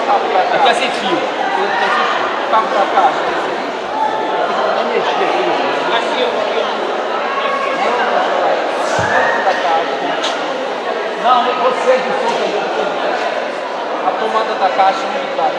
Aqui é sem fio. Cabo pra cá. Não mexer aqui. Aqui, Não, você de som. a tomada da caixa não tá.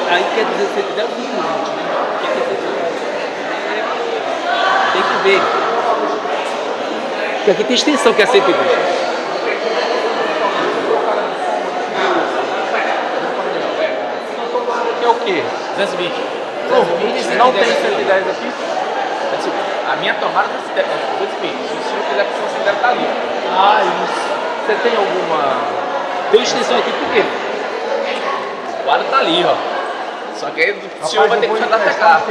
Aí quer dizer, se der um minuto, tem que ver. Porque aqui tem extensão que é 120. É o quê? 220. Não tem 110 aqui? A minha tomada é 220. Se o senhor quiser que você deve estar ali. Ah, isso. Você tem alguma... Tem extensão aqui por quê? O quadro tá ali, ó. Só que aí o senhor vai ter que mandar pegar.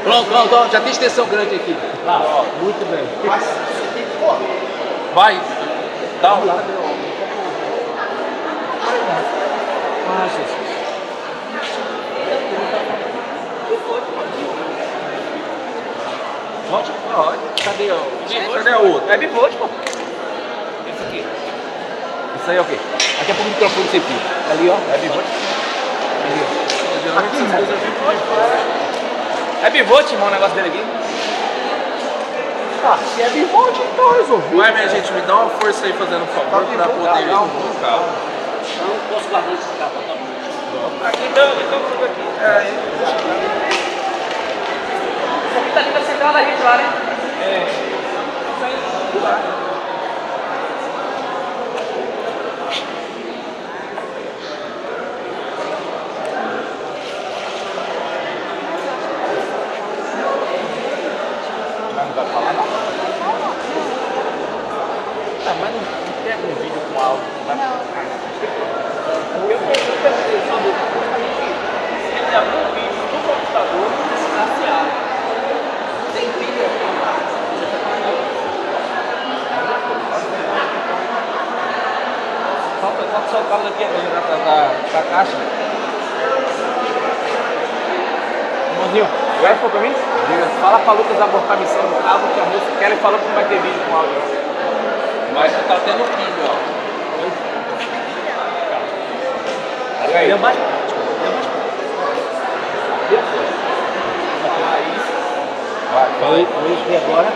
Pronto, já tem extensão grande aqui. Lá, ó, muito bem. Vai, dá um. Ah, Jesus. Pode? Cadê o... Cadê o outro? É bivolt, pô. Esse aqui. Isso aí é o quê? Aqui é pro microfone sem fio. Ali, ó. É bivolt. Ali, ó. Aqui, É bivolt, irmão, o negócio dele aqui. Ah, se é bivolt, então resolvi. Ué, minha gente, me dá uma força aí fazendo um favor pra poder colocar. Eu não posso guardar esse carro, tá bom? Aqui não, tudo aqui. Isso aqui tá ali na central da rede lá, né? É. Isso aí, lá. Não vai falar não. Ah, mas não pega um vídeo com áudio. Eu perguntei sobre se ele abriu um vídeo no computador desgraciado. Tem vídeo aqui. Falta só o cabo daqui da caixa. Irmãozinho, vai pra mim? Fala pra Lucas abortar a missão do cabo, que a moça quer e falou que não vai ter vídeo com áudio. Mas já tá tendo vídeo, ó. Aí. Deu mais. Vai. E agora?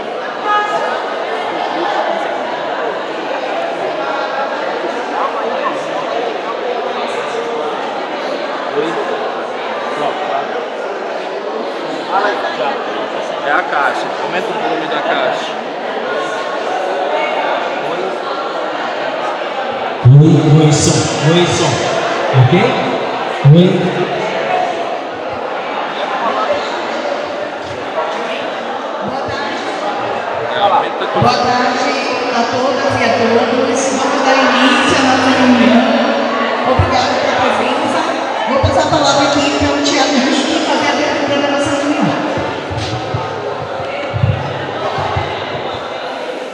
É a caixa. Aumenta o volume da caixa. Oi, som, ok? Oi. Boa tarde a todas e a todos. Vamos dar início à nossa reunião. Obrigada pela presença. Vou passar a palavra aqui para o Tiago Justo fazer a abertura da nossa reunião.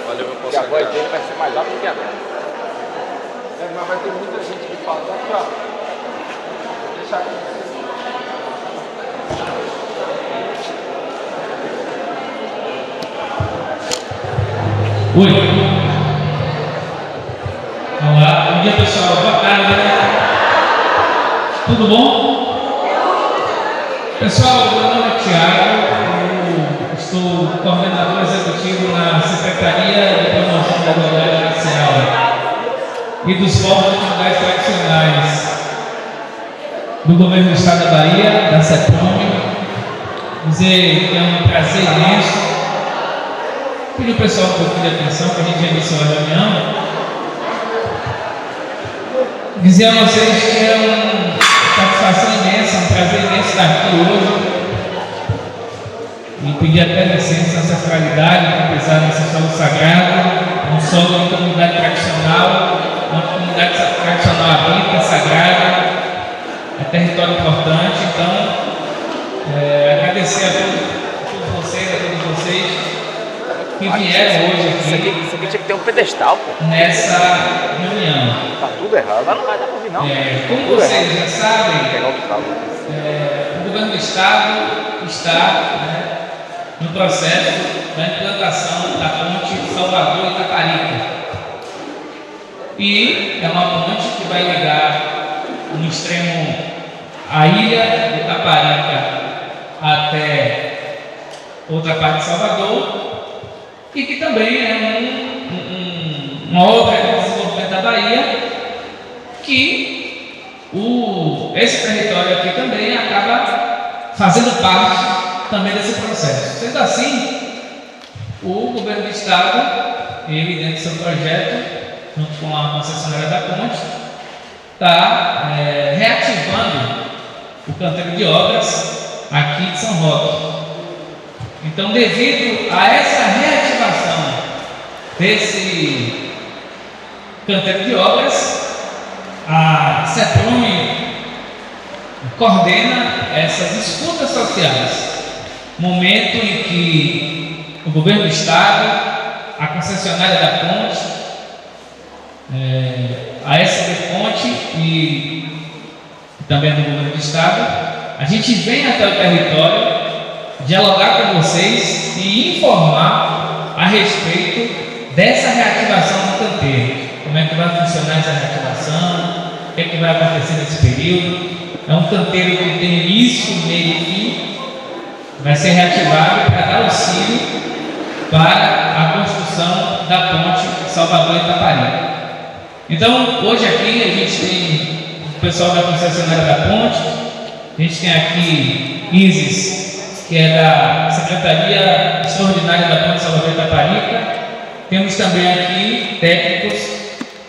Valeu, meu E a voz consagrado. dele vai ser mais alta do que a minha. Mas vai ter muita gente que fala. Aqui, ó. Vou deixar aqui. Oi. Olá, bom dia pessoal, boa tarde. Tudo bom? Pessoal, meu nome é Tiago, eu estou coordenador executivo na Secretaria de Promoção da Igualdade Racial e dos povos e comunidades tradicionais do Governo do Estado da Bahia, da CEPROM. Dizer que é um prazer imenso. Pedir ao pessoal um pouquinho de atenção, que a gente já iniciou a reunião. Dizer a vocês que é uma satisfação imensa, um prazer imenso estar aqui hoje. E pedir até licença à ancestralidade, por pisar nesse solo sagrado, um solo de uma comunidade tradicional, uma comunidade tradicional habita, sagrada, é território importante. Então, agradecer a todos vocês que vieram hoje aqui. Isso aqui tinha que ter um pedestal, pô. Nessa reunião. Tá tudo errado. Mas não vai dar pra ouvir, não. Como vocês já sabem, Pegar outro cabo. o governo do Estado está no processo da implantação da ponte Salvador-Itaparica. E é uma ponte que vai ligar no extremo a ilha de Itaparica até outra parte de Salvador, e que também é uma obra de desenvolvimento da Bahia, que esse território aqui também acaba fazendo parte também desse processo. Sendo assim, o governo do Estado, ele dentro do seu projeto, junto com a concessionária da ponte, está reativando o canteiro de obras aqui de São Roque. Então, devido a essa reativação desse canteiro de obras, a CEPROM coordena essas escutas sociais. Momento em que o governo do Estado, a concessionária da ponte, a SB Ponte e também do governo do Estado, a gente vem até o território dialogar com vocês e informar a respeito dessa reativação do canteiro. Como é que vai funcionar essa reativação, o que é que vai acontecer nesse período. É um canteiro que tem início, meio e fim. Vai ser reativado para dar auxílio para a construção da ponte Salvador-Itaparica. Então, hoje aqui a gente tem o pessoal da concessionária da ponte, a gente tem aqui Isis, que é da Secretaria Extraordinária da Ponte Salvador-Itaparica. Temos também aqui técnicos,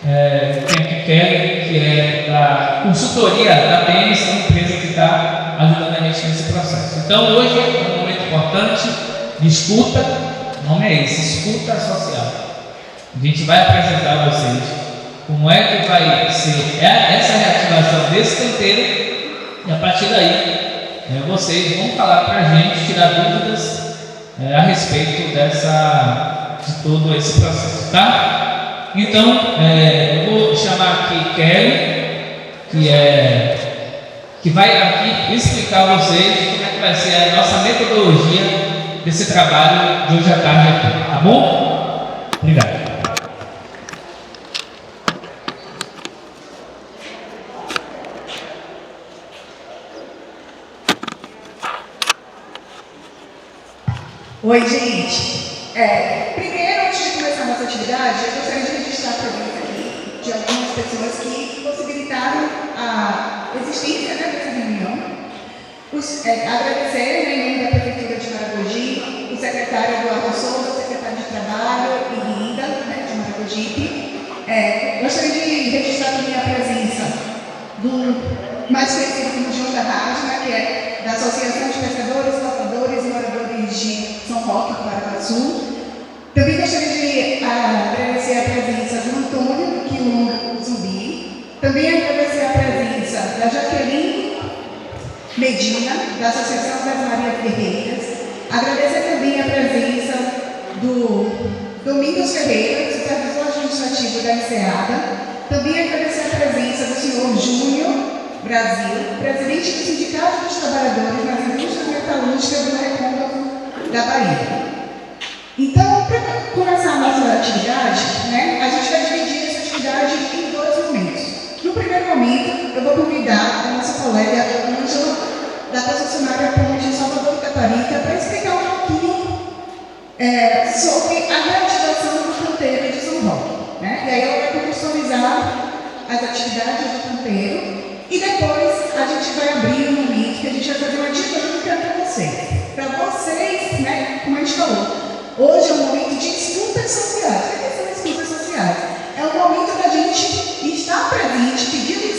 tem aqui Kelly, que é da consultoria da PENS, uma empresa que está ajudando a gente nesse processo. Então, hoje é um momento importante de escuta, o nome é esse, escuta social. A gente vai apresentar a vocês como é que vai ser essa reativação desse canteiro, e a partir daí vocês vão falar para a gente, tirar dúvidas a respeito de todo esse processo, tá? Então, eu vou chamar aqui Kelly, que vai aqui explicar a vocês como é que vai ser a nossa metodologia desse trabalho de hoje à tarde aqui, tá bom? Obrigado. Oi, gente. Primeiro, antes de começar a nossa atividade, eu gostaria de registrar a presença aqui de algumas pessoas que possibilitaram a existência dessa reunião. Agradecer em nome da Prefeitura de Maragogi, o secretário Eduardo Souza, secretário de Trabalho e Renda de Maragogi. Gostaria de registrar também a presença do mais conhecido como João da Rádio, que é da Associação de Pescadores, Lavradores e Moradores de São Roque, Paraguaçu. Também gostaria de agradecer a presença do Antônio Quilombo Zumbi. Também agradecer a presença da Jaqueline Medina, da Associação das Maria Ferreiras. Agradecer também a presença do Domingos Ferreira, supervisor administrativo da Enseada. Também agradecer a presença do senhor Júnior Brasil, presidente do Sindicato dos Trabalhadores nas Indústrias Metalúrgicas do Recôncavo da Bahia. Então, para começar a nossa atividade, a gente vai dividir essa atividade em dois momentos. No primeiro momento, eu vou convidar a nossa colega Ângela, da concessionária Ponte Salvador-Itaparica, para explicar um pouquinho sobre a reativação do canteiro de São Roque. E aí ela vai contextualizar as atividades do canteiro. E depois a gente vai abrir um momento que a gente vai fazer uma dinâmica para vocês. Para vocês, como a gente falou, hoje é um momento de escutas sociais. O que são escutas sociais? É o momento da gente estar presente, pedindo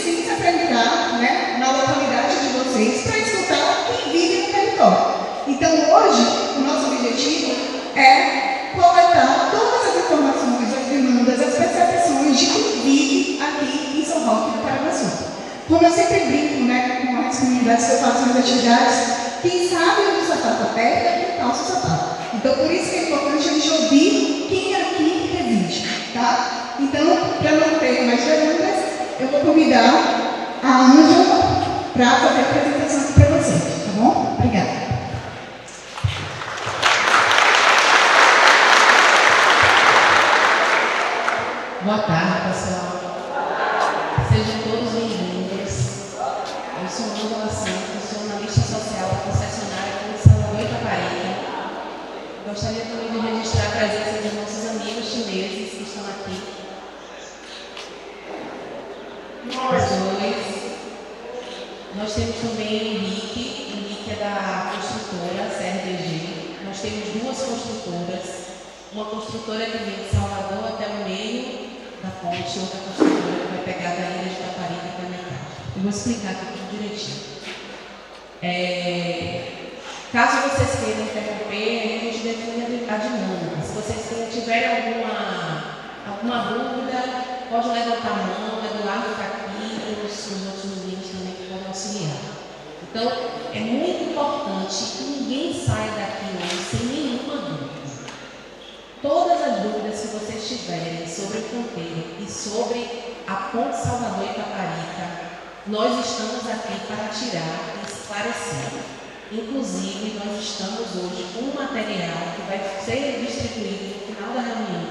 atividades que eu faço nas atividades, quem sabe onde o sapato aperta e calça o sapato. Então, por isso que é importante a gente ouvir quem aqui resiste, tá? Então, para não ter mais perguntas, eu vou convidar a Ângela para fazer a apresentação aqui para vocês, tá bom? Obrigada. Boa tarde, pessoal. Sejam todos bem-vindos. Eu sou Ângela Santos, sou analista social da concessionária de Salvador Itaparica. Gostaria também de registrar a presença de nossos amigos chineses que estão aqui. Os dois. Nós temos também o Henrique é da construtora CRDG. Nós temos duas construtoras. Uma construtora que vem de Salvador até o meio da ponte, outra construtora que vai pegar da ilha de Itaparica até a metade. Eu vou explicar aqui tudo direitinho. Caso vocês queiram interromper, a gente define a dinâmica. Se vocês tiverem alguma dúvida, pode levantar a mão, o Eduardo está aqui, e os outros meninos também que podem auxiliar. Então, é muito importante que ninguém saia daqui hoje sem nenhuma dúvida. Todas as dúvidas que vocês tiverem sobre o canteiro e sobre a Ponte Salvador Itaparica, nós estamos aqui para tirar e esclarecer. Inclusive, nós estamos hoje com um material que vai ser distribuído no final da reunião,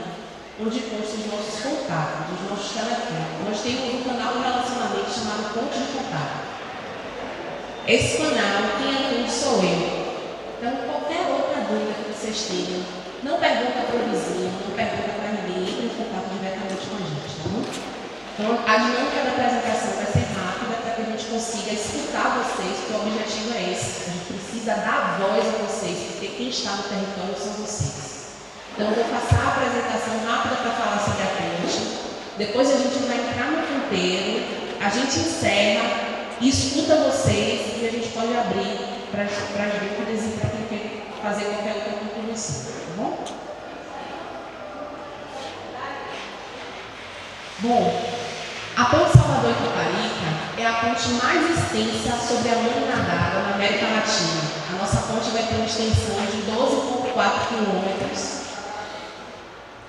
onde consta os nossos contatos, os nossos telefones. Nós temos um canal de relacionamento chamado Ponte de Contato. Esse canal, quem atende sou eu. Então, qualquer outra dúvida que vocês tenham, não pergunta para o vizinho, não pergunta para ninguém, entre em contato diretamente com a gente, tá bom? Então, a dinâmica da apresentação vai ser rápida para que a gente consiga escutar vocês, porque o objetivo é esse. A gente precisa dar voz a vocês, porque quem está no território são vocês. Então, eu vou passar a apresentação rápida para falar sobre a ponte. Depois a gente vai entrar no canteiro, a gente encerra, escuta vocês e a gente pode abrir para as dúvidas e para quem quer fazer qualquer outra contribuição. Bom, a Ponte Salvador Itaparica é a ponte mais extensa sobre a lâmina d'água na América Latina. A nossa ponte vai ter uma extensão de 12,4 quilômetros,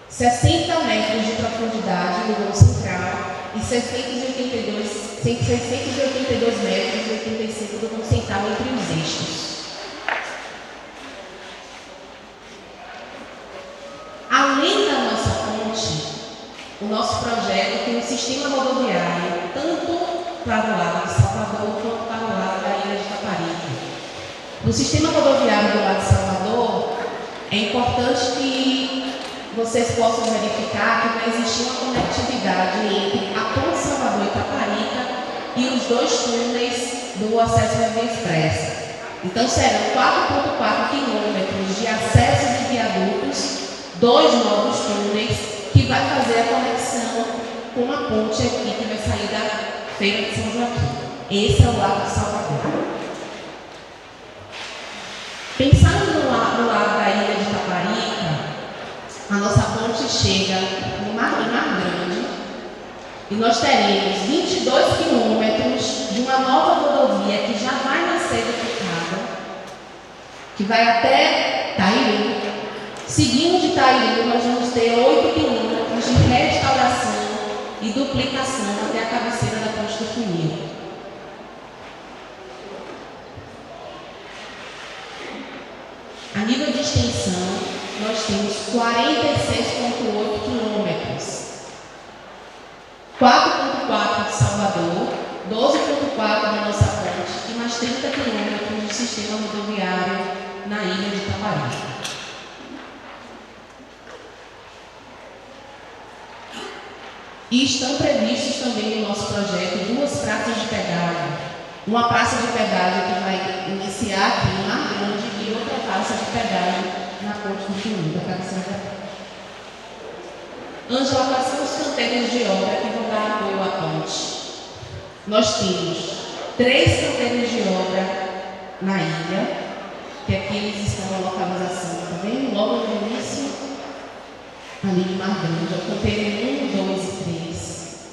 60 metros de profundidade no vão central e 682 metros e 85 do vão central entre os eixos. Além da nossa ponte, o nosso projeto tem um sistema rodoviário tanto para o lado de Salvador quanto para o lado da ilha de Itaparica. No sistema rodoviário do lado de Salvador, é importante que vocês possam verificar que vai existir uma conectividade entre a Ponte Salvador Itaparica e os dois túneis do acesso à Via Expressa. Então, serão 4,4 quilômetros de acessos e viadutos, 2 novos túneis, que vai fazer a conexão com a ponte aqui que vai sair da Feira de São Joaquim. Esse é o lado de Salvador. Pensando no lado da ilha de Itaparica, a nossa ponte chega em Mar Grande e nós teremos 22 quilômetros de uma nova rodovia que já vai nascer duplicada, que vai até Tairu. Seguindo de Tairu, nós vamos ter 8 quilômetros de restauração e duplicação até a cabeceira da Ponte do Funil. A nível de extensão, nós temos 46,8 quilômetros. 4,4 de Salvador, 12,4 da nossa ponte e mais 30 quilômetros de sistema rodoviário na ilha de Itaparica. E estão previstos também no nosso projeto 2 praças de pedágio. Uma praça de pedágio que vai iniciar aqui em Mar Grande e outra praça de pedágio na Ponte do Funil, da cabeceira da ponte. Ângela, quais são os canteiros de obra que vão dar apoio à ponte? Nós temos 3 canteiros de obra na ilha, que aqui eles estão na localização, tá vendo? Logo no início, ali de Mar Grande, é o canteiro 1, 2 e 3.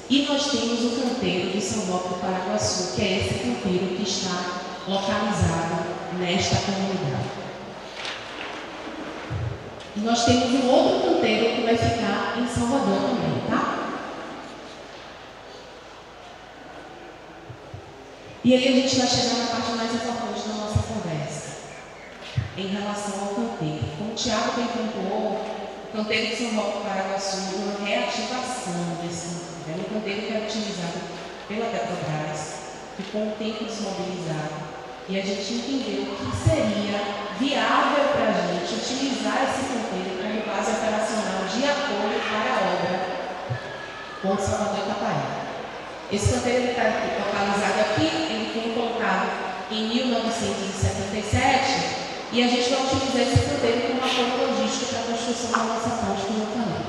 E nós temos o canteiro de São Roque do Paraguaçu, que é esse canteiro que está localizado nesta comunidade. E nós temos um outro canteiro que vai ficar em Salvador também, tá? E aí a gente vai chegar na parte mais importante da nossa conversa, em relação ao canteiro. Como o Tiago bem pontuou, o canteiro de São Roque do Paraguaçu é uma reativação desse canteiro. É um canteiro que é utilizado pela Petrobras, que com o tempo desmobilizado, e a gente entendeu que seria viável para a gente utilizar esse canteiro como base operacional de apoio para a obra Ponte Salvador Itapaí. Esse canteiro está localizado aqui, ele foi colocado em 1977 e a gente vai utilizar esse canteiro como apoio logístico para a construção da nossa ponte, como eu falei.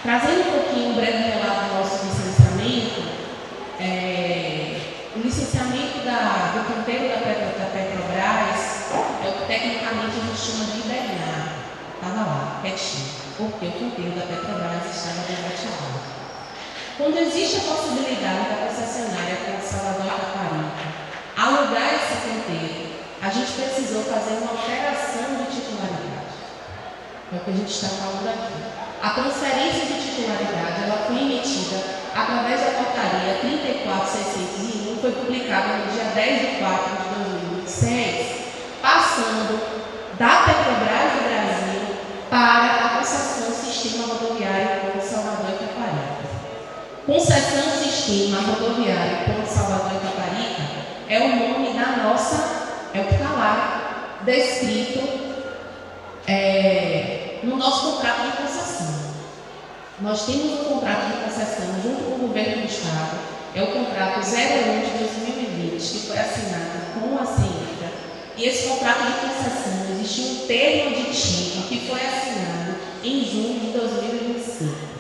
Trazendo um pouquinho um breve relato do nosso licenciamento, o licenciamento do canteiro da Petrobras é o que tecnicamente a gente chama de hibernar. Estava lá, quietinho, porque o canteiro da Petrobras estava desativado. Quando existe a possibilidade da concessionária com Salvador Itapaí alugar esse canteiro, a gente precisou fazer uma alteração de titularidade. É o que a gente está falando aqui. A transferência de titularidade ela foi emitida através da portaria 34.601, foi publicada no dia 10 de 4 de 2026, passando da Petrobras do Brasil para a concessão Sistema Rodoviário Ponte Salvador Itaparica. Concessão Sistema Rodoviário Ponte Salvador Itaparica é o nome da nossa, é o que está lá descrito no nosso contrato de concessão. Nós temos um contrato de concessão junto com o governo do Estado, é o contrato 01 de 2020, que foi assinado com a CENIPRA, e esse contrato de concessão existia um termo aditivo que foi assinado em junho de 2025.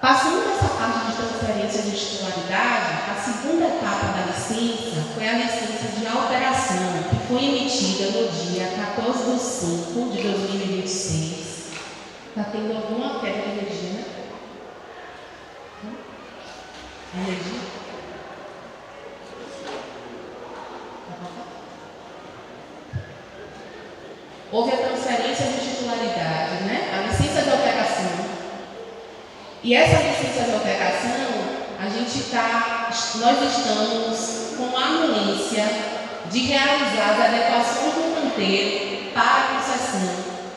Passando dessa parte de transferência de titularidade, a segunda etapa da licença foi a licença de alteração, que foi emitida no dia 14 de 5 de 2026. Está tendo alguma queda de energia, né? Energia? Houve a transferência de titularidade, né? A licença de alteração. E essa licença de alteração, nós estamos com a anuência de realizar as adequações do canteiro para a concessão,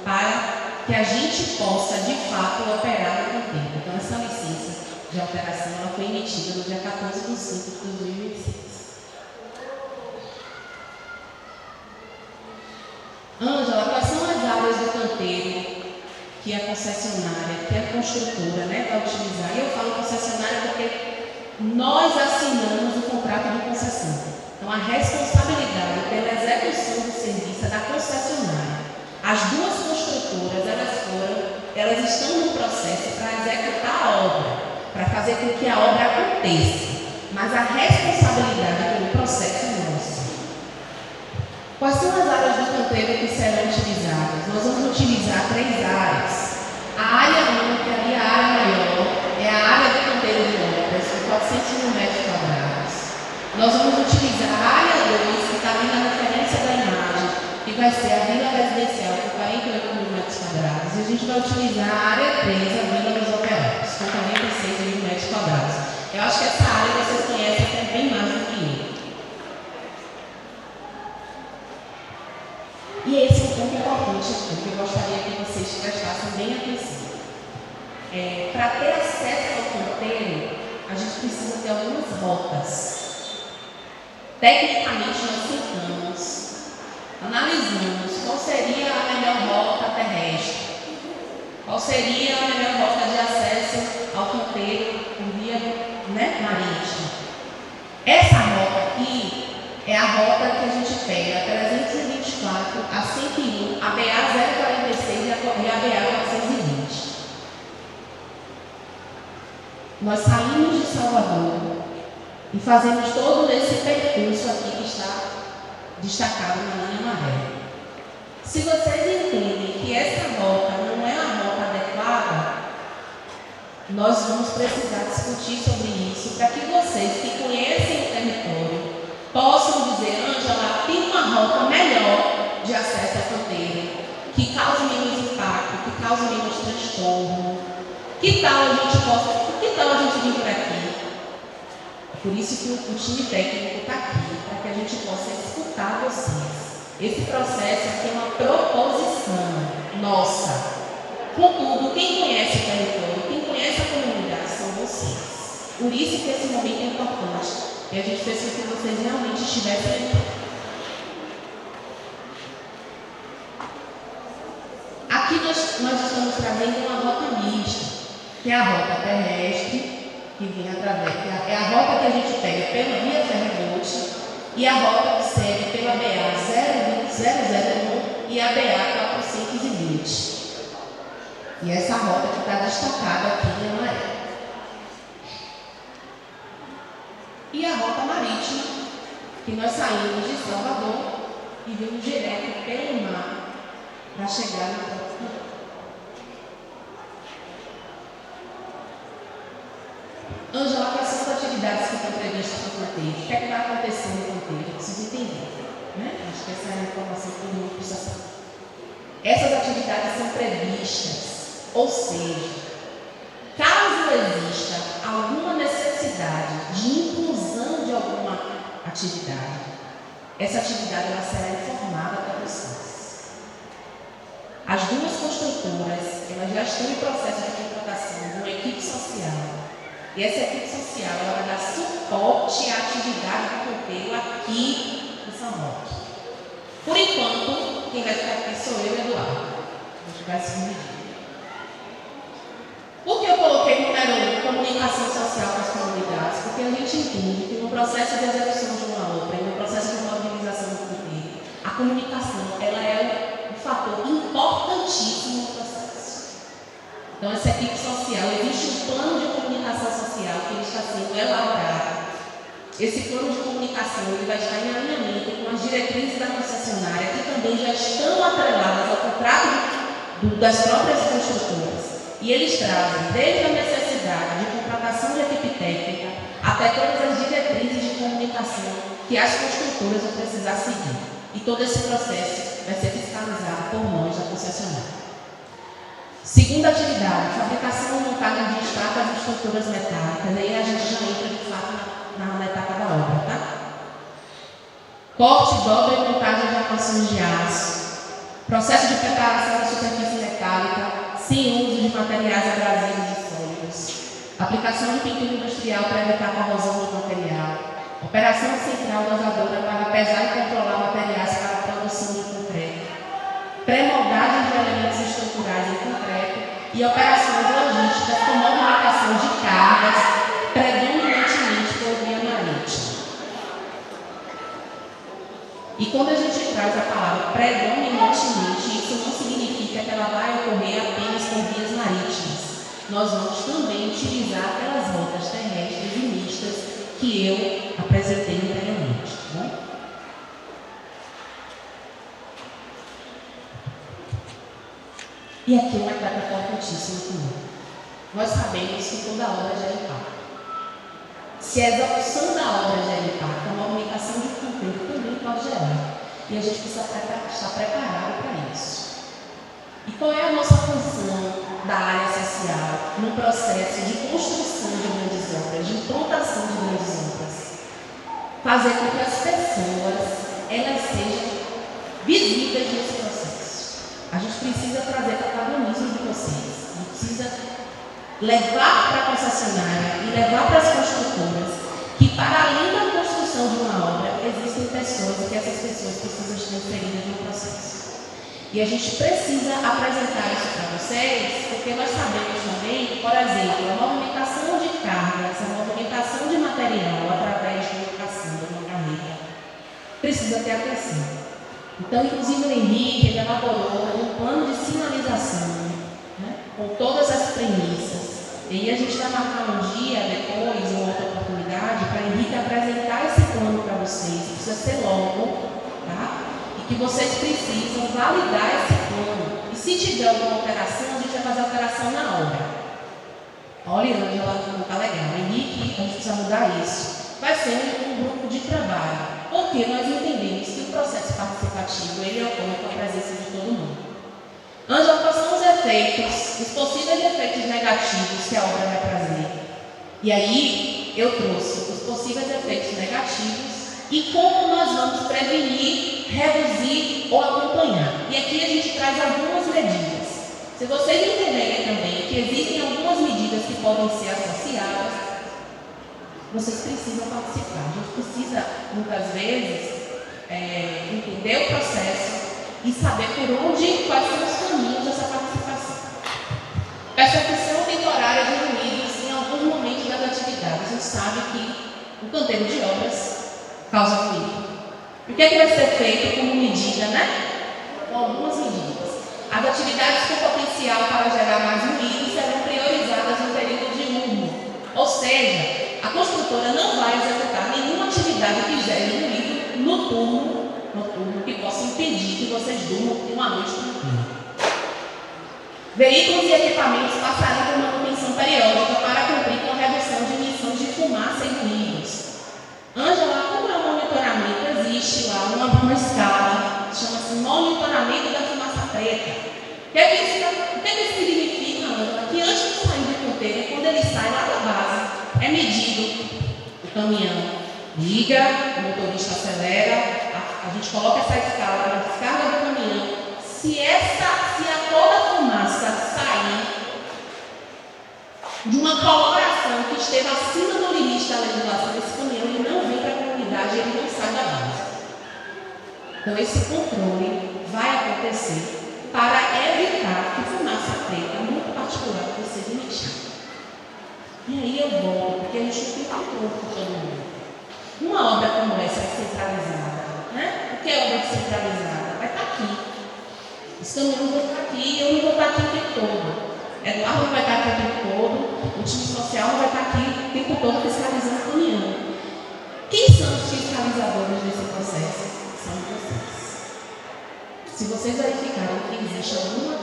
para que a gente possa, de fato, operar no canteiro. Então, essa licença de alteração ela foi emitida no dia 14 de 5 de 2026. Ângela, quais são as áreas do canteiro que a concessionária, que a construtora, vai utilizar? E eu falo concessionária porque nós assinamos o contrato de concessão. Então, a responsabilidade pela execução do serviço é da concessionária. As duas construtoras, elas estão no processo para executar a obra, para fazer com que a obra aconteça. Mas a responsabilidade pelo processo é nossa. Quais são as áreas do canteiro que serão utilizadas? Nós vamos utilizar 3 áreas. A área 1, que é a área maior, é a área do canteiro de obras, com 400 mil metros quadrados. Nós vamos utilizar a área 2, que está ali na referência da imagem, que vai ser a vila residencial, com 48 mil metros quadrados. E a gente vai utilizar a área 3, a vila dos operários, com 46 mil metros quadrados. Eu acho que essa área vocês conhecem até bem mais do que eu. E esse é um ponto importante aqui, que eu gostaria que vocês prestassem bem atenção. Para ter acesso ao canteiro, a gente precisa ter algumas rotas. Tecnicamente, nós sentamos, analisamos qual seria a melhor rota terrestre, qual seria a melhor rota de acesso ao canteiro por via marítima. Essa rota aqui é a rota que a gente pega 324, a 101, a BA 046 e a BA 420. Nós saímos de Salvador e fazemos todo esse percurso aqui que está destacado na linha amarela. Se vocês entendem que essa rota não é a rota adequada, nós vamos precisar discutir sobre isso para que vocês dizer, Ângela, tem uma rota melhor de acesso à fronteira, que cause menos impacto, que cause menos transtorno. Que tal a gente vir por aqui? Por isso que o time técnico está aqui, para que a gente possa escutar vocês. Esse processo aqui é uma proposição nossa. Contudo, quem conhece o território, quem conhece a comunidade são vocês. Por isso que esse momento é importante. E a gente fez com que vocês realmente estivessem aqui. Aqui nós estamos trazendo uma rota mista, que é a rota terrestre, que vem através, é a rota que a gente pega pela via ferry-boat e a rota que segue pela BA 001 e a BA 420. E essa rota que está destacada aqui em amarelo. E a rota marítima, que nós saímos de Salvador e vimos direto pelo mar para chegar no porto. Ângela, quais são as atividades que estão previstas no fronteiro? O que é que vai acontecer no fronteiro? Eu preciso entender. Né? Acho que essa é a informação que todo mundo precisa saber. Essas atividades são previstas, ou seja, caso exista alguma necessidade de inclusão de alguma atividade, essa atividade ela será informada para vocês. As duas construtoras elas já estão em processo de contratação de uma equipe social. E essa equipe social ela vai dar suporte à atividade do fronteiro aqui em São Roque. Por enquanto, quem vai ficar aqui sou eu e o Eduardo. A gente vai se dividir. Por que eu coloquei o número 1, comunicação social com as comunidades? Porque a gente entende que no processo de execução de uma obra, no processo de mobilização do fronteiro, a comunicação ela é um fator importantíssimo no processo. Então, essa equipe social, existe um plano de comunicação social que ele está sendo elaborado. Esse plano de comunicação ele vai estar em alinhamento com as diretrizes da concessionária, que também já estão atreladas ao contrato das próprias construtoras. E eles trazem desde a necessidade de contratação de equipe técnica até todas as diretrizes de comunicação que as construtoras vão precisar seguir. E todo esse processo vai ser fiscalizado por nós da concessionária. Segunda atividade, fabricação e montagem de estacas e estruturas metálicas. Aí a gente já entra de fato na etapa da obra, tá? Corte, dobra e montagem de armações de aço. Processo de preparação da superfície metálica sem uso de materiais abrasivos e sólidos. Aplicação de pintura industrial para evitar a corrosão do material. Operação central dosadora para pesar e controlar materiais para a produção de concreto. Pré-moldagem de elementos estruturais em concreto e operações logísticas com movimentação de cargas, predominantemente por via marítima. E quando a gente traz a palavra predominantemente, isso não significa que ela vai ocorrer apenas por vias marítimas. Nós vamos também utilizar aquelas rotas terrestres e mistas que eu apresentei anteriormente. Tá bom? E aqui uma etapa importantíssima também. Nós sabemos que toda obra gera impacto. Se a execução da obra gera impacto, a movimentação de fronteiro também pode gerar. E a gente precisa estar preparado para isso. E qual é a nossa função da área social no processo de construção de grandes obras, de implantação de grandes obras? Fazer com que as pessoas elas sejam visíveis nesse processo. A gente precisa trazer protagonismo de vocês. A gente precisa levar para a concessionária e levar para as construtoras que, para além da construção de uma obra, existem pessoas e que essas pessoas precisam estar inseridas no processo. E a gente precisa apresentar isso para vocês, porque nós sabemos também, por exemplo, a movimentação de cargas, a movimentação de material através de locação de uma carreta precisa ter atenção. Então, inclusive, o Henrique ele elaborou um plano de sinalização, né, com todas as premissas. E a gente vai marcar um dia depois, uma outra oportunidade, para o Henrique apresentar esse plano para vocês. Precisa ser logo, tá? E que vocês precisam validar esse plano. E se tiver alguma alteração, a gente vai fazer a alteração na hora. Olha, Ângela, não está legal. Henrique, a gente precisa mudar isso. Vai ser um grupo de trabalho. Porque nós participativo, ele ocorre com a presença de todo mundo. Ângela, quais são os efeitos, os possíveis efeitos negativos que a obra vai trazer? E aí eu trouxe os possíveis efeitos negativos e como nós vamos prevenir, reduzir ou acompanhar. E aqui a gente traz algumas medidas. Se vocês entenderem também que existem algumas medidas que podem ser associadas, vocês precisam participar. A gente precisa, muitas vezes, entender o processo e saber quais são os caminhos dessa participação. Percepção temporária de ruídos em alguns momentos das atividades. A gente sabe que o canteiro de obras causa ruído. O que é que vai ser feito como medida, né? Com algumas medidas. As atividades com potencial para gerar mais ruído serão priorizadas no período diurno. Ou seja, a construtora não vai executar nenhuma atividade que gere ruído noturno que possa impedir que vocês durmam uma noite tranquila. Veículos e equipamentos passarão por manutenção periódica para cumprir com a redução de emissões de fumaça e ruídos. Ângela, como é o monitoramento? Existe lá uma escala, chama-se monitoramento da fumaça preta. O que é que isso significa, Ângela? Que antes de sair do canteiro, quando ele sai lá da base, é medido o caminhão. Liga, o motorista acelera, a gente coloca essa escala na descarga do caminhão. Se toda a fumaça sair de uma coloração que esteve acima do limite da legislação, esse caminhão ele não vem para a comunidade, ele não sai da base. Então esse controle vai acontecer para evitar que fumaça preta, muito particular, seja emitida. E aí eu volto, porque a gente não tem controle por todo mundo. Uma obra como essa é centralizada, né? O que é obra descentralizada? Vai estar aqui. Os caminhões vão estar aqui e eu não vou estar aqui o tempo todo. Eduardo não vai estar aqui o tempo todo, o time social não vai estar aqui o tempo todo fiscalizando o caminhão. Quem são os fiscalizadores desse processo? São vocês. Se vocês verificarem que existe alguma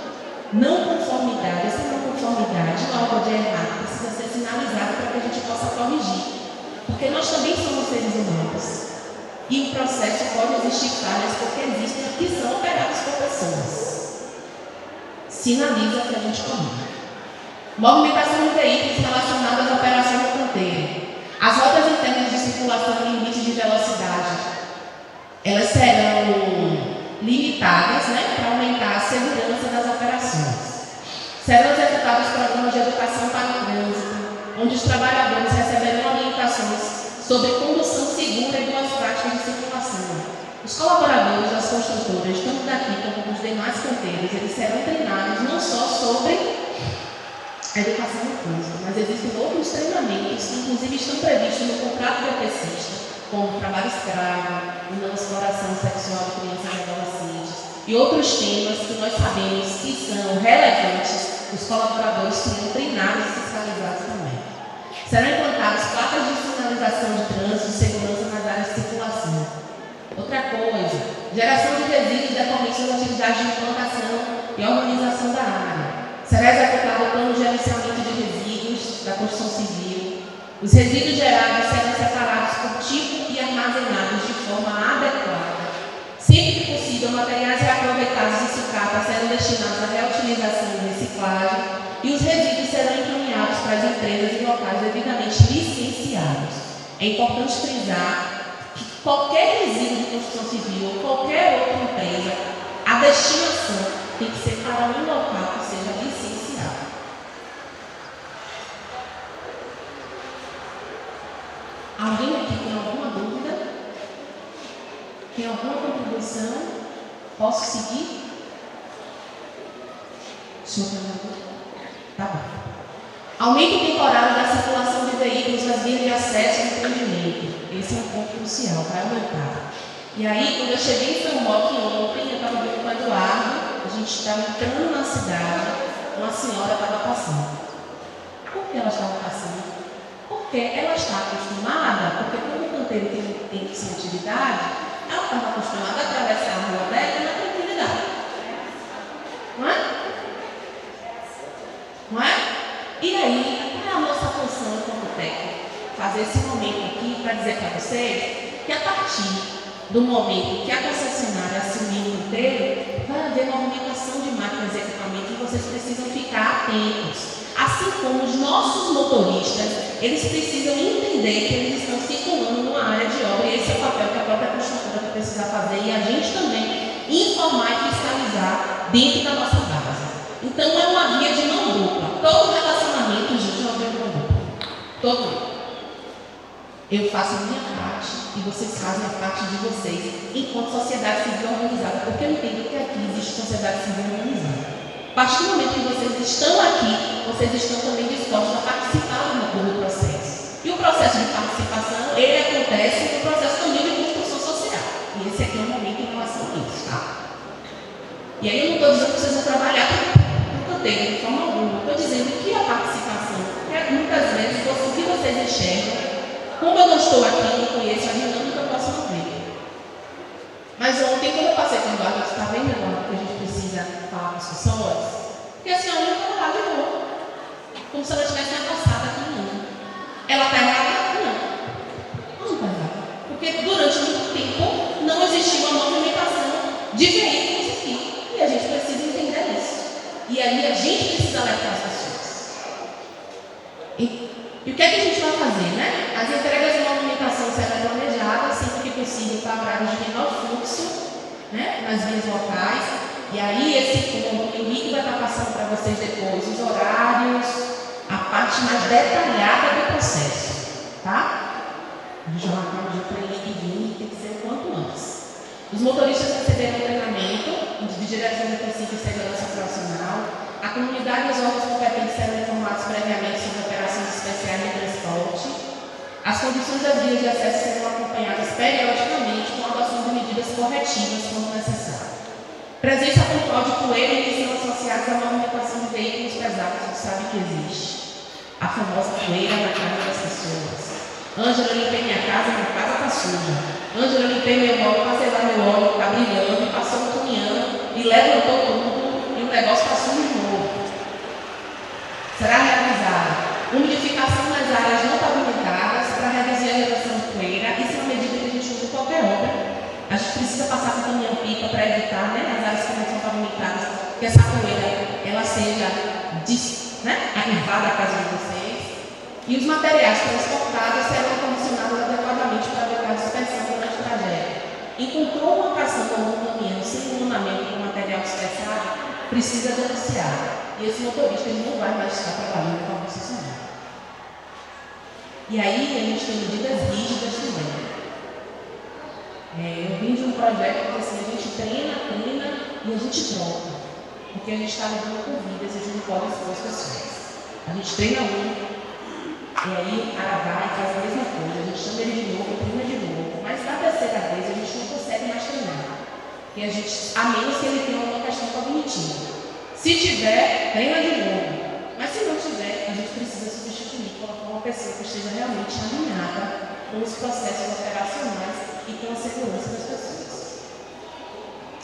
não conformidade, essa não conformidade, algo de errado, precisa ser sinalizado para que a gente possa corrigir. Porque nós também somos seres humanos. E o processo pode existir falhas porque existem que são operados por pessoas. Sinaliza que a gente corrige. Movimentação de veículos relacionadas à operação do canteiro. As rotas internas de circulação e limites de velocidade, elas serão limitadas, né, para aumentar a segurança das operações. Serão executados programas de educação para o trânsito, onde os trabalhadores receberão orientações sobre condução segura e boas práticas de circulação. Os colaboradores das construtoras, tanto daqui como dos demais canteiros, eles serão treinados não só sobre a educação no trânsito, mas existem outros treinamentos que inclusive estão previstos no contrato do EPCista, como trabalho escravo, não exploração sexual de crianças e adolescentes, e outros temas que nós sabemos que são relevantes, os colaboradores serão treinados e fiscalizados também. Serão implantadas placas de sinalização de trânsito e segurança nas áreas de circulação. Outra coisa, geração de resíduos decorrentes das atividades de implantação e organização da área. Será executado o plano de gerenciamento de resíduos da construção civil. Os resíduos gerados serão separados por tipo e armazenados de forma adequada. Sempre que possível, materiais reaproveitados em sucata serão destinados à reutilização e reciclagem e os resíduos serão encaminhados para as empresas e locais devidamente licenciados. É importante frisar que qualquer resíduo de construção civil ou qualquer outra empresa, a destinação tem que ser para um local que seja licenciado. Alguém aqui tem alguma dúvida? Tem alguma contribuição? Posso seguir? Senhor treinador? Tá bom. Aumento temporário da circulação de veículos nas vias de acesso ao empreendimento. Esse é um ponto crucial, vai aumentar. E aí, quando eu cheguei em São Roque ontem, eu estava vendo com o Eduardo, a gente estava entrando na cidade, uma senhora estava passando. Por que ela estava passando? Porque ela está acostumada, porque como o canteiro tem que ser atividade, ela estava acostumada a atravessar a rua dela na tranquilidade. Não é? Não é? E aí, qual é a nossa função enquanto técnico? Fazer esse momento aqui para dizer para vocês que a partir do momento que a concessionária assumir inteiro, vai haver movimentação de máquinas e equipamentos e vocês precisam ficar atentos. Assim como os nossos motoristas, eles precisam entender que eles estão circulando numa área de obra e esse é o papel que a própria construtora vai precisar fazer e a gente também informar e fiscalizar dentro da nossa base. Então é uma via de mão dupla. Todo relacionamento, gente, é uma via de mão dupla. Todo. Eu faço a minha parte e vocês fazem a parte de vocês enquanto sociedade civil organizada, porque eu entendo que aqui existe sociedade civil organizada. A partir do momento que vocês estão aqui, vocês estão também dispostos a participar do processo. E o processo de participação, ele acontece no processo também de construção social. E esse aqui é o momento em relação a isso, tá? E aí eu não estou dizendo que vocês vão trabalhar no canteiro, de forma alguma. Estou dizendo que a participação, muitas vezes, o que vocês enxergam, como eu não estou aqui, não conheço a dinâmica, eu posso não ver. Mas ontem, quando eu passei com o Eduardo, eu disse, está vendo, Eduardo, que a gente precisa falar com as pessoas? Porque a senhora não está lá de novo. Como se ela tivesse uma passada aqui, não. Ela está errada? Não. Não está errada. Porque durante muito tempo não existiu uma movimentação de veículos aqui. E a gente precisa entender isso. E aí a gente precisa alertar as pessoas. E o que é que a gente vai fazer, né? As entregas de movimentação serão planejadas, sempre que possível, para horários de menor fluxo, né? Nas vias locais. E aí, o Henrique vai estar passando para vocês depois os horários, a parte mais detalhada do processo, tá? Deixa eu marcar um dia para o Henrique vir, tem que ser o quanto antes. Os motoristas receberão treinamento de direção de princípio e segurança profissional. A comunidade e os órgãos competentes serão informados previamente sobre operações especiais de transporte. As condições das vias de acesso serão acompanhadas periodicamente com a adoção de medidas corretivas quando necessário. Presença pontual de poeira e emissão associadas à movimentação de veículos pesados, você sabe que existe. A famosa poeira na casa das pessoas. Ângela, limpei minha casa está suja. Ângela, limpei meu óleo, passei lá meu óleo, está brilhando, passou um caminhão e levantou tudo. O negócio está sujo de novo. Será realizada umidificação nas áreas não pavimentadas para reduzir a geração de poeira. Isso é uma medida que a gente usa em qualquer obra. A gente precisa passar com caminhão-pipa para evitar, né, nas áreas que não são pavimentadas, que essa poeira ela seja arribada à casa de vocês. E os materiais transportados serão condicionados adequadamente para evitar dispersão durante o trajeto. Encontrou uma caçamba ou um caminhão sem ornamento com material dispersado, precisa denunciar. E esse motorista ele não vai mais estar trabalhando com a concessionária. E aí a gente tem medidas rígidas também. Eu vim de um projeto que assim, a gente treina e a gente troca. Porque a gente está lidando com vidas e a gente não pode expor as pessoas. A gente treina e aí o cara vai e faz a mesma coisa. A gente chama ele de novo, treina de novo. Mas na terceira vez a gente não consegue mais treinar. E a gente, a menos que ele tenha uma questão cognitiva. Se tiver, treina de novo. Mas se não tiver, a gente precisa substituir, colocar uma pessoa que esteja realmente alinhada com os processos operacionais e com a segurança das pessoas.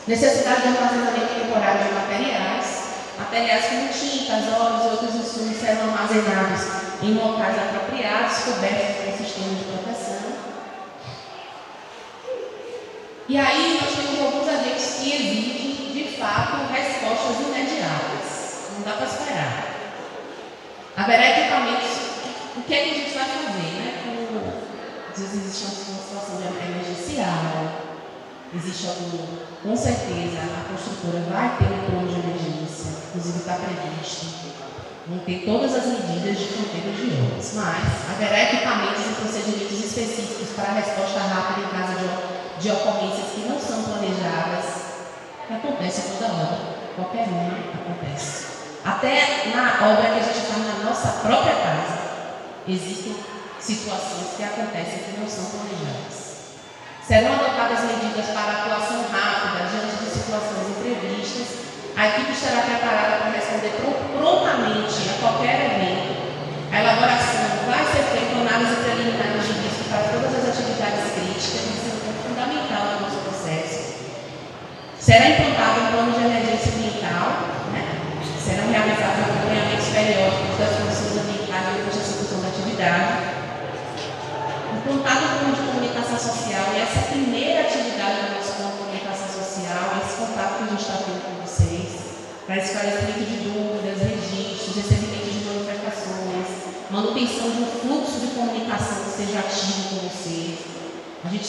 Necessidade de armazenamento temporário de materiais como tintas, óleos e outros insumos serão armazenados em locais apropriados, cobertos com sistemas de proteção. E aí nós temos alguns agentes que exigem, de fato, respostas imediatas. Não dá para esperar. Haverá equipamentos. O que é que a gente vai fazer, né? Às vezes existe uma situação emergencial, existe algum. Com certeza a construtora vai ter um plano de emergência, inclusive está previsto. Vão ter todas as medidas de controle de obras, mas haverá equipamentos e procedimentos específicos para a resposta rápida em caso de ocorrências que não são planejadas, que acontece a toda hora, qualquer uma acontece. Até na obra que a gente faz na nossa própria casa, existem situações que acontecem que não são planejadas. Serão adotadas medidas para atuação rápida diante de situações imprevistas. A equipe estará preparada para responder prontamente a qualquer evento. A elaboração vai ser feita uma análise preliminar de risco para todas as atividades críticas, isso é um ponto fundamental no nosso processo. Será implantado um plano de emergência ambiental, né? Serão realizados acompanhamentos periódicos das condições ambientais durante a execução da atividade. Implantado o plano de comunicação social, e essa primeira atividade do nosso plano de comunicação social, esse contato manutenção de um fluxo de comunicação que seja ativo com vocês. A gente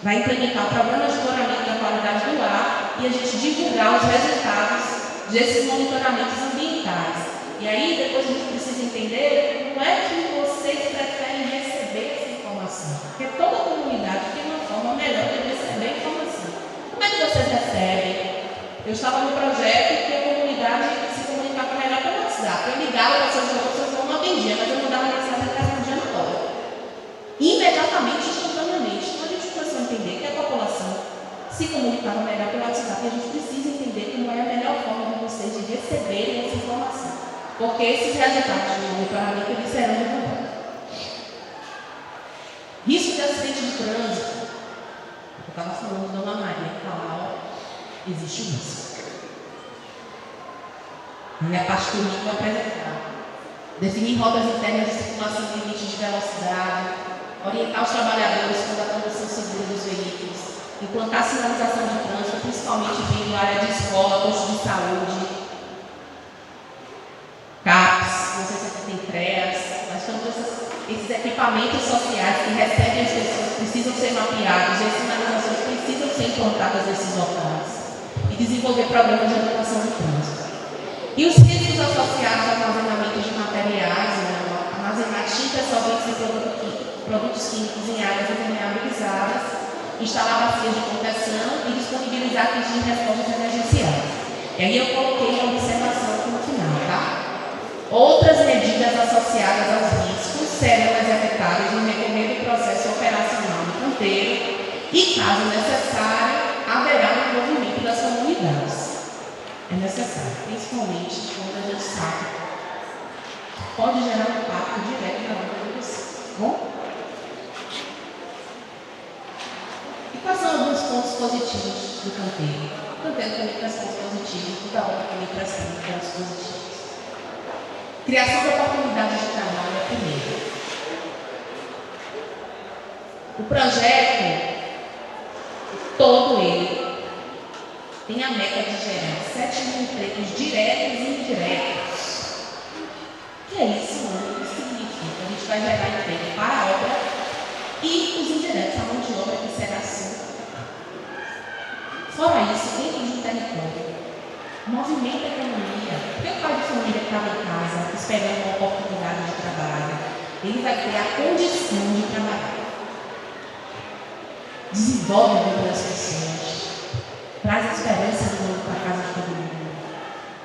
vai implementar programas de monitoramento da qualidade do ar e a gente divulgar os resultados desses monitoramentos ambientais. E aí, depois a gente precisa entender como é que vocês preferem receber essa informação. Porque toda comunidade tem uma forma melhor de receber informação. Como é que vocês recebem? Eu estava no projeto que a comunidade se comunicava melhor pelo WhatsApp. Eu ligava para as pessoas não atendia, mas eu mandava mensagem para casa dia na hora. Imediatamente, instantaneamente. Então a gente começou a entender que a população se comunicava melhor pelo WhatsApp e a gente precisa entender como é a melhor forma de vocês de receberem essa informação. Porque esses resultados do monitoramento eles serão divulgados. Risco de acidente de trânsito. Eu estava falando da Dona Maria, falar, existe um risco. E a parte que eu vou apresentar. Definir rotas internas de circulação e limites de velocidade. Orientar os trabalhadores quando a condução segura dos veículos. Implantar sinalização de trânsito, principalmente vindo a área de escola, posto de saúde. CAPS, não sei se aqui tem CREAS, mas todos esses equipamentos sociais que recebem as pessoas precisam ser mapeados e as sinalizações precisam ser implantadas nesses locais e desenvolver programas de educação de trânsito. E os riscos associados ao armazenamento de materiais, armazenar tintas, solventes e produtos químicos em áreas impermeabilizadas, instalar bacias de contenção e disponibilizar kits de respostas emergenciais. E aí eu coloquei uma observação aqui no final, tá? Outras medidas associadas aos riscos serão executadas no decorrer do processo operacional do canteiro e, caso necessário, haverá um envolvimento das comunidades. É necessário, principalmente quando a gente sabe que pode gerar um impacto direto na vida de vocês. Bom? E quais são alguns pontos positivos do canteiro? O canteiro também traz pontos positivos, toda hora também traz pontos positivos. Criação de oportunidades de trabalho é a primeira. O projeto, todo ele, tem a meta de gerar 7.000 empregos diretos e indiretos. O que é isso, mano? Isso significa que a gente vai gerar emprego para a obra e os indiretos, a mão de obra que será assim. Fora isso, dentro de um território, movimenta a economia. Porque o pai de família que estava em casa esperando uma oportunidade de trabalho, ele vai ter a condição de trabalhar. Desenvolve a vida das pessoas. Traz a esperança de novo para a casa de todo mundo.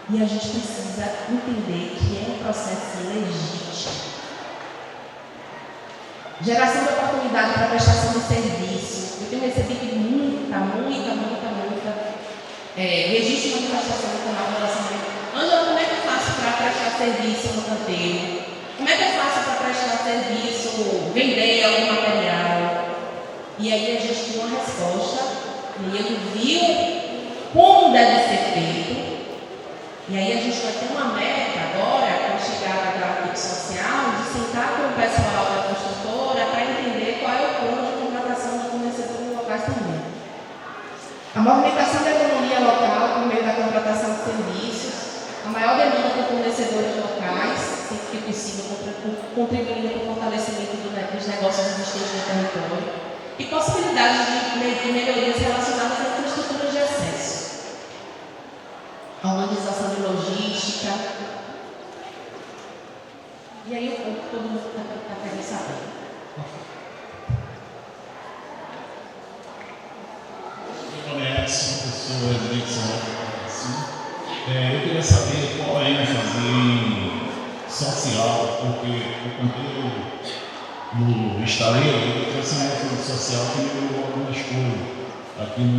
E a gente precisa entender que é um processo legítimo. Geração de oportunidade para prestação de serviço. Eu tenho recebido muita registro de manifestação do canal de relacionamento. Ângela, como é que eu faço para prestar serviço no canteiro? Como é que eu faço para prestar serviço, vender algum material? E aí a gente tem uma resposta, e ele viu como deve ser feito. E aí a gente vai ter uma meta agora, com a chegada da equipe social, de sentar com o pessoal da construtora para entender qual é o plano de contratação de fornecedores locais também. A movimentação da economia local por meio da contratação de serviços, a maior demanda por fornecedores locais, sempre que possível, contribuindo para o fortalecimento dos negócios existentes no território, e possibilidades de melhorias relacionadas à infraestrutura de acesso, a organização de logística. E aí o ponto que todo mundo está querendo saber. Professor Edson, eu queria saber qual é a ênfase social, porque o canteiro do estaleiro trouxe uma ênfase social que melhorou algumas coisas aqui no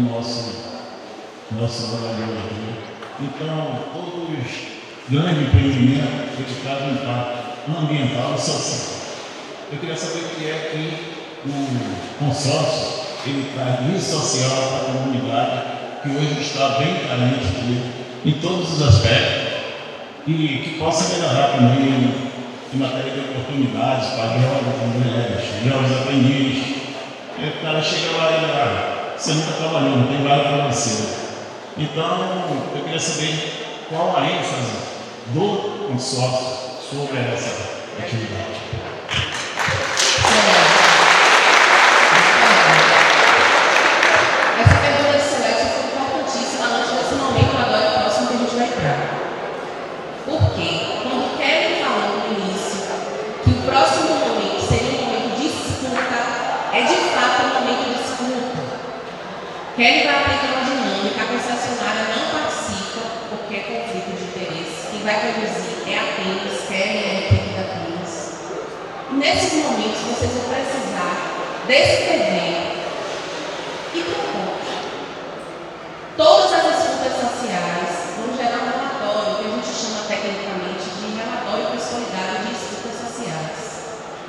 nosso trabalhador aqui. Então, todos os grandes empreendimentos eles trazem impacto ambiental e social. Eu queria saber o que é que o consórcio ele traz de social para a comunidade, que hoje está bem carente em todos os aspectos, e que possa melhorar também em matéria de oportunidades para jovens, mulheres, jovens aprendizes. E o cara chega lá e você nunca trabalhou, não tem vaga para você. Então, eu queria saber qual a ênfase do consórcio sobre atividade. Essa pergunta de Celeste foi importantíssima antes desse momento agora próximo que a gente vai entrar. Por quê? Quando Kevin falou no início que o próximo momento seria um momento de escuta, é de fato um momento de escuta. Kevin vai aplicar uma dinâmica, a concessionária não participa porque é conflito de interesse. Quem vai conduzir é apenas Kevin e a equipe da Apenas. Nesses momentos vocês vão precisar descrever e propor. Todas as escutas sociais vão gerar um relatório que a gente chama tecnicamente de relatório consolidado de escutas sociais.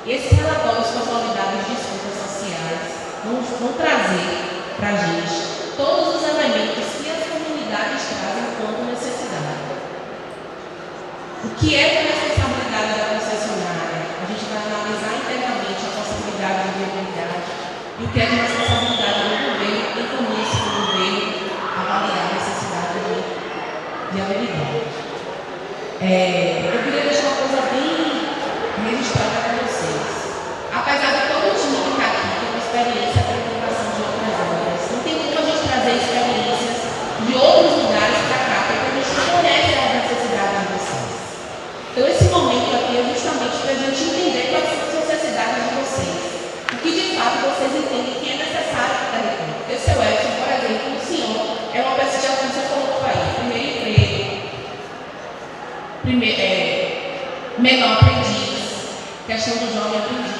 E esses relatórios consolidados de escutas sociais vão trazer para a gente todos os elementos que as comunidades trazem enquanto necessidade. O que é da responsabilidade da concessionária? A gente vai analisar internamente a possibilidade de viabilidade e o que é de responsabilidade do governo e como esse governo avaliar a necessidade de viabilidade. Eu queria deixar uma coisa bem registrada para vocês. Apesar de todo o time que está aqui ter uma experiência para a implantação de outras áreas, não tem como a gente trazer experiências de outros lugares para cá, porque a gente não conhece as necessidades de vocês. Então, esse momento aqui é justamente para a gente entender quais são as necessidades de vocês. O que de fato vocês entendem que é necessário para a República. Porque o seu Edson, por exemplo, o senhor é uma pessoa que você colocou aí, primeiro emprego, menor aprendiz, questão do jovem aprendiz,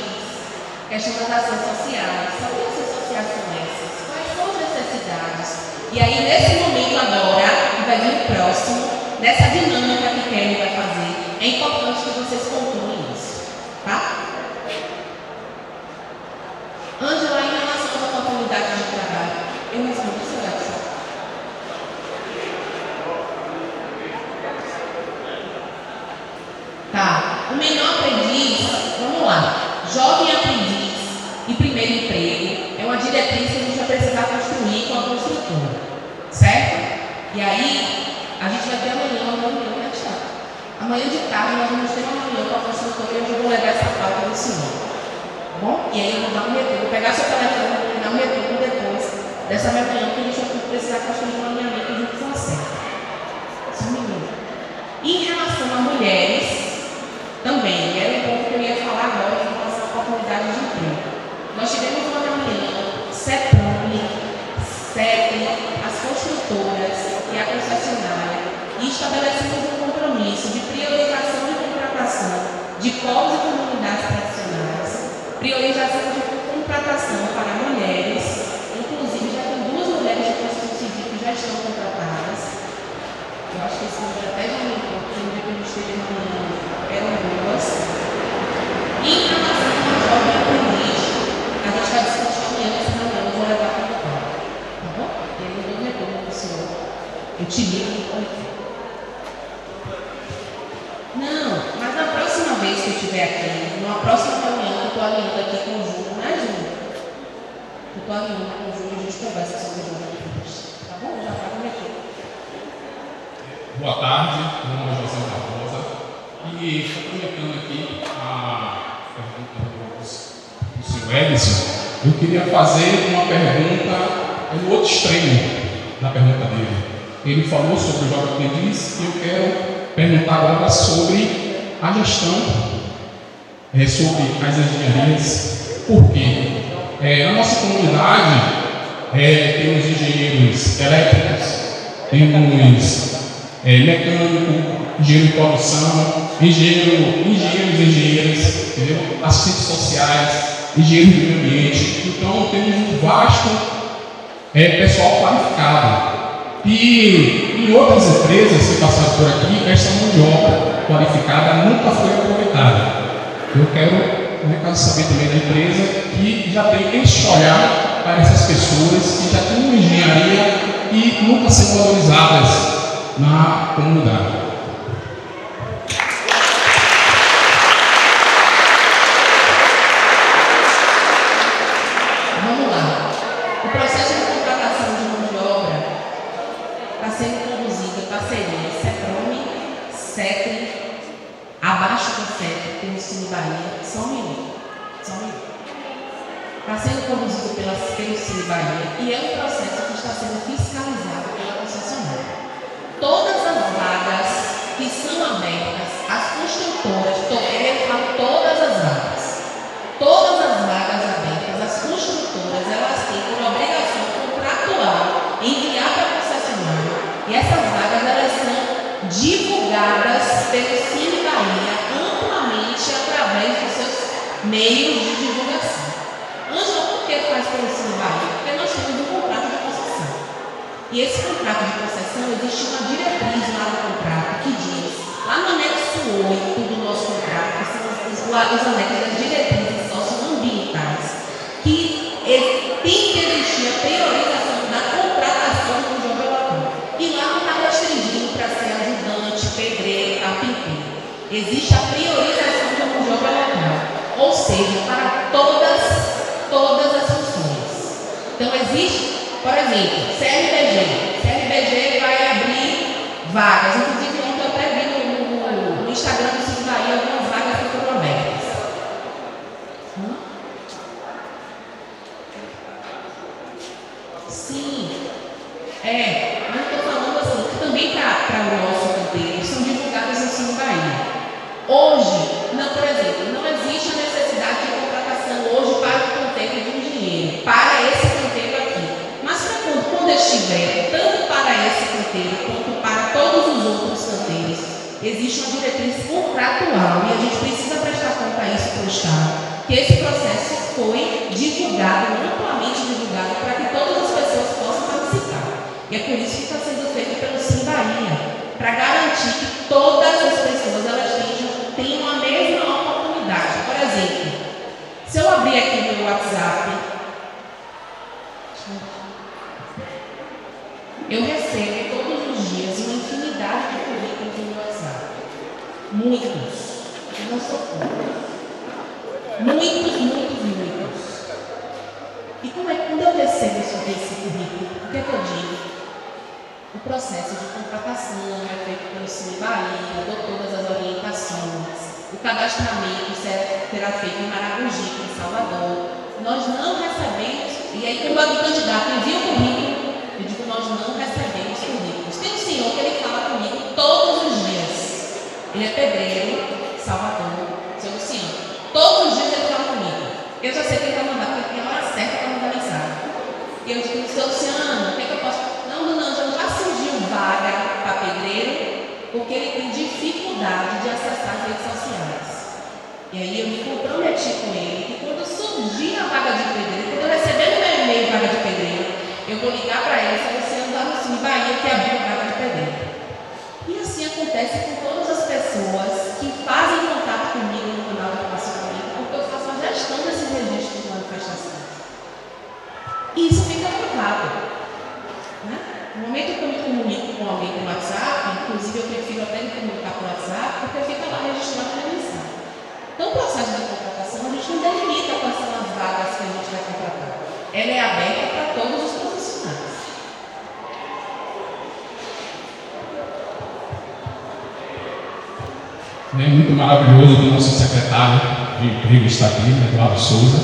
questão das ações sociais. Sabe que ações sociais são essas? Quais são as necessidades? E aí, nesse momento agora, que vai vir o próximo, nessa dinâmica que Kelly vai fazer, é importante que vocês pontuem isso, tá? Ângela, em relação às oportunidades de trabalho, eu respondo isso, Edson. Tá, o menor aprendiz, vamos lá, jovem aprendiz e primeiro emprego é uma diretriz que a gente vai precisar construir com a construtora, certo? E aí, a gente vai ter amanhã uma reunião, né, Thiago? Amanhã de tarde nós vamos ter uma reunião com a construtora e eu vou levar essa pauta do senhor. Bom? E aí eu vou dar um retorno, vou pegar seu telefone, vou dar um retorno depois dessa reunião que a gente vai precisar construir um alinhamento junto com você. Só um minuto. Em relação a mulheres, também, era um ponto que eu ia falar agora em relação à oportunidade de emprego. Nós tivemos uma reunião, CEPAM, CEP, as construtoras e a concessionária, e estabelecemos um compromisso de priorização de contratação de povos e comunidades tradicionais, priorização de contratação para mulheres, inclusive já tem 2 mulheres de construção civil que já estão contratadas. Eu acho que esse número até já aumentou, porque no dia que a gente esteve na manhã eram 2. E em relação ao jovem aprendiz, a gente vai discutir amanhã nessa reunião, eu vou levar para o local, tá bom? E aí eu dou um retorno para o senhor. Eu te ligo no coletivo. Não, mas na próxima vez que eu estiver aqui, numa próxima reunião, eu estou alinhando aqui com o Júlio, né, Júlio? Eu estou alinhando com o Júlio e a gente conversa sobre o jovem aprendiz. Tá bom? Já está com aqui. Boa tarde, meu nome é José Barbosa e complementando aqui a pergunta do senhor Edson, eu queria fazer uma pergunta no outro extremo da pergunta dele. Ele falou sobre o jovem aprendiz e eu quero perguntar agora sobre a gestão, sobre as engenharias. Por quê? Na nossa comunidade temos engenheiros elétricos, temos mecânico, engenheiro de produção, engenheiras, entendeu? Assistentes sociais, engenheiros do meio ambiente. Então temos um vasto pessoal qualificado. E em outras empresas que passaram por aqui, essa mão de obra qualificada nunca foi aproveitada. Eu quero saber também da empresa que já tem este olhar para essas pessoas que já têm uma engenharia e nunca são valorizadas na comunidade. Vamos lá. O processo de contratação de mão de obra está sendo conduzido em parceria CEPROME, CEP, abaixo do CEP, tem no Cine Bahia, só um minuto. Está sendo conduzido pelo Cine Bahia e é um processo que está sendo fiscalizado pela concessionária. Todas as vagas que são abertas, as construtoras, eu falo todas as vagas abertas, as construtoras, elas têm por obrigação contratual enviar para a concessionária e essas vagas elas são divulgadas pelo Cine Bahia amplamente através dos seus meios de divulgação. Ângela, por que faz pelo Cine Bahia? Porque nós temos um contrato de concessão. E esse contrato de concessão, existe uma diretriz lá no contrato que diz, lá no anexo 8 do nosso contrato, que são os anexos das diretrizes socioambientais, que tem que existir a priorização da contratação do jogo local. E lá não está restringido para ser ajudante, pedreiro, carpinteiro. Existe a priorização do jogo local, ou seja, para todas as funções. Então existe, por exemplo, CRBG vai abrir vagas. Inclusive ontem eu até vi no Instagram do Cine Bahia algumas vagas que foram abertas. Sim, mas eu estou falando assim, que também para o nosso canteiro são divulgadas no Cine Bahia. Hoje, por exemplo, não existe a necessidade de contratação hoje para o canteiro de engenheiro, para esse canteiro aqui. Mas para quando estiver, tanto para esse canteiro quanto para todos os outros canteiros, existe uma diretriz contratual e a gente precisa prestar conta a isso para o Estado, que esse processo foi divulgado, amplamente divulgado, para que todas as pessoas possam participar. E é por isso que está sendo feito pelo Cine Bahia, para garantir que todas as pessoas elas tenham a mesma oportunidade. Por exemplo, se eu abrir aqui no meu WhatsApp, eu recebo todos os dias uma infinidade de currículos no meu WhatsApp. Muitos. Eu não sou contra. Muitos. E quando eu recebo esse currículo, o que é que eu digo? O processo de contratação é feito pelo Cine Bahia, eu dou todas as orientações. O cadastramento será feito em Maragogi, em Salvador. Nós não recebemos, e aí quando o candidato envia o currículo, eu digo, nós não recebemos currículos. Tem um senhor que ele fala comigo todos os dias. Ele é pedreiro, Salvador, seu Luciano. Todos os dias ele fala comigo. Eu já sei que ele vai mandar, porque tem a hora certa para mandar mensagem. E eu digo, seu Luciano, o que é que eu posso... Não, já surgiu vaga para pedreiro, porque ele tem dificuldade de acessar as redes sociais. E aí eu me comprometi com ele que quando surgir a vaga de pedreiro, quando eu receber no meu e-mail vaga de pedreiro, eu vou ligar para ele se você andar no Cine Bahia que abriu vaga de pedreiro. E assim acontece com todas as pessoas que fazem contato comigo no canal de relacionamento, porque eu faço a gestão desses registros de manifestações. E isso fica gravado. No momento que eu me comunico com alguém pelo WhatsApp, inclusive eu prefiro até me comunicar pelo WhatsApp, porque fica lá registrado na mensagem. Então, o processo de contratação, a gente não delimita quais são as vagas que a gente vai contratar. Ela é aberta para todos os profissionais. É muito maravilhoso do nosso secretário de emprego está aqui, Eduardo Souza.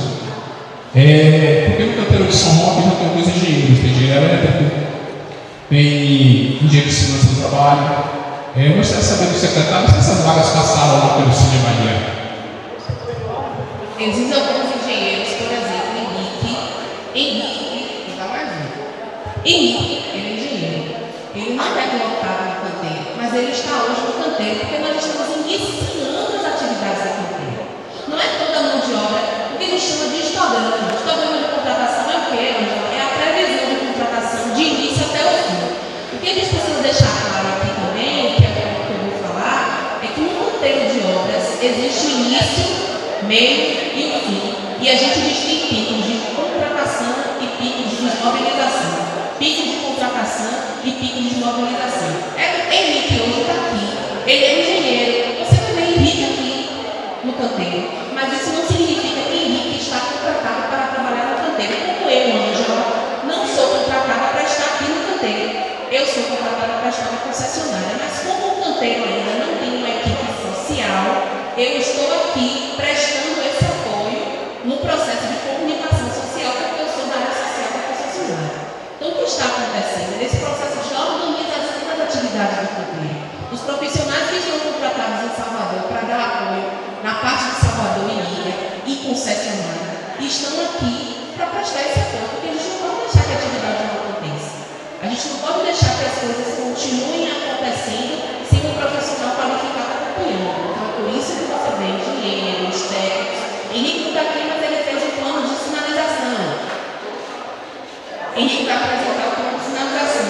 Porque no canteiro de São Roque já tem alguns engenheiros, tem engenheiro elétrico, tem engenheiro de segurança do trabalho. Eu gostaria de saber do secretário se essas vagas passaram lá pelo Cine Bahia. Existem alguns engenheiros, por exemplo, Henrique, vou dar mais um. Henrique, ele é engenheiro. Ele não é colocado no canteiro, mas ele está hoje no canteiro porque nós estamos iniciando as atividades do canteiro. Não é toda a mão de obra, o que a gente chama de histograma. Histograma de contratação é o quê, Angela? É a previsão de contratação de início até o fim. O que a gente precisa deixar claro aqui também, que é o que eu vou falar, é que no canteiro de obras existe o início, meio e o fim. E a gente distingue picos de contratação e picos de desmobilização. Picos de contratação e picos de desmobilização. Henrique hoje está aqui. Ele é engenheiro. Você vai ver Henrique aqui no canteiro. Mas isso não significa que Henrique está contratado para trabalhar no canteiro. Como eu, Ângela, não sou contratada para estar aqui no canteiro. Eu sou contratada para estar na concessionária. Mas como o canteiro ainda não tem uma equipe social, eu estou aqui aqui prestando esse apoio no processo de comunicação social, porque eu sou da área social da concessionária. Então, o que está acontecendo? Nesse processo de organização das atividades do canteiro, os profissionais que estão contratados em Salvador para dar apoio na parte de Salvador e Ilha e concessionária estão aqui para prestar esse apoio, porque a gente não pode deixar que a atividade não aconteça. A gente não pode deixar que as coisas continuem acontecendo sem um profissional qualificado acompanhando. Então, por isso que você vê engenheiros, técnicos. Henrique não está aqui, mas ele fez um plano de sinalização. Henrique vai apresentar o plano de sinalização.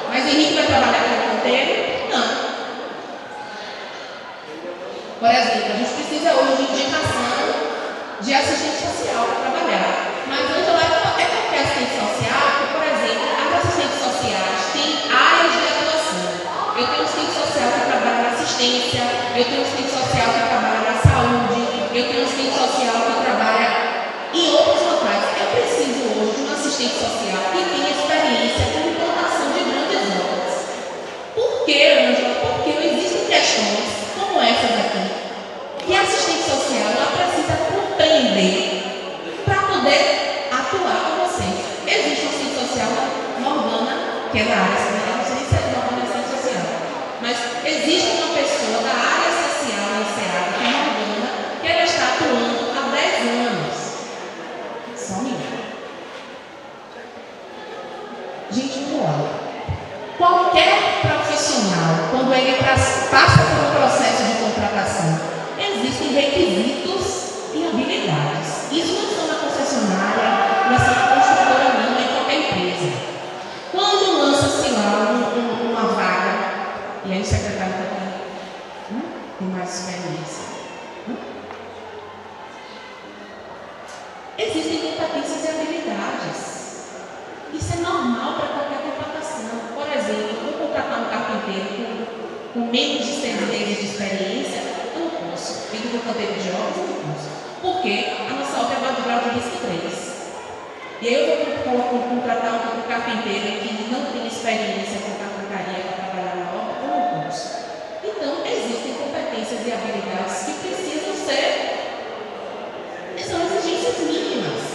Mas Henrique vai trabalhar com o canteiro? Não. Por exemplo, a gente precisa hoje de indicação de assistente social para trabalhar. Mas Ângela é qualquer assistente social, porque, por exemplo, as assistentes sociais têm áreas de atuação. Eu tenho um assistente social que trabalha na assistência, eu tenho um assistente social que trabalha na saúde, eu tenho um assistente social que trabalha em outros locais. Eu preciso hoje de um assistente social que tenha experiência com implantação de grandes obras. Por quê, Ângela? Porque existem questões como essas aqui, que a assistente social ela precisa compreender para poder atuar com vocês. Existe uma assistente social Morgana, que é da área social, não sei se é Morgana assistente social, mas existe uma pessoa da área social no SEAD, que é Morgana, que ela está atuando há 10 anos. Só um minuto. Gente, vamos lá. Qualquer profissional, quando ele passa por um processo de contratação, existem requisitos e habilidades. Isso não só na concessionária, não é só na construtora, não, é em qualquer empresa. Quando lança-se lá uma vaga, e aí o secretário está aqui, tem mais experiência. Existem competências e habilidades. Isso é normal para qualquer contratação. Por exemplo, eu vou contratar um carpinteiro com menos de 6 meses de experiência, eu não posso. Filho do canteiro de obras, eu não posso. Por quê? A nossa obra vai de grau de risco 3. E aí eu vou contratar um carpinteiro que não tem experiência com carpintaria para trabalhar na obra, eu não posso. Então, existem competências e habilidades que precisam ser, são exigências mínimas.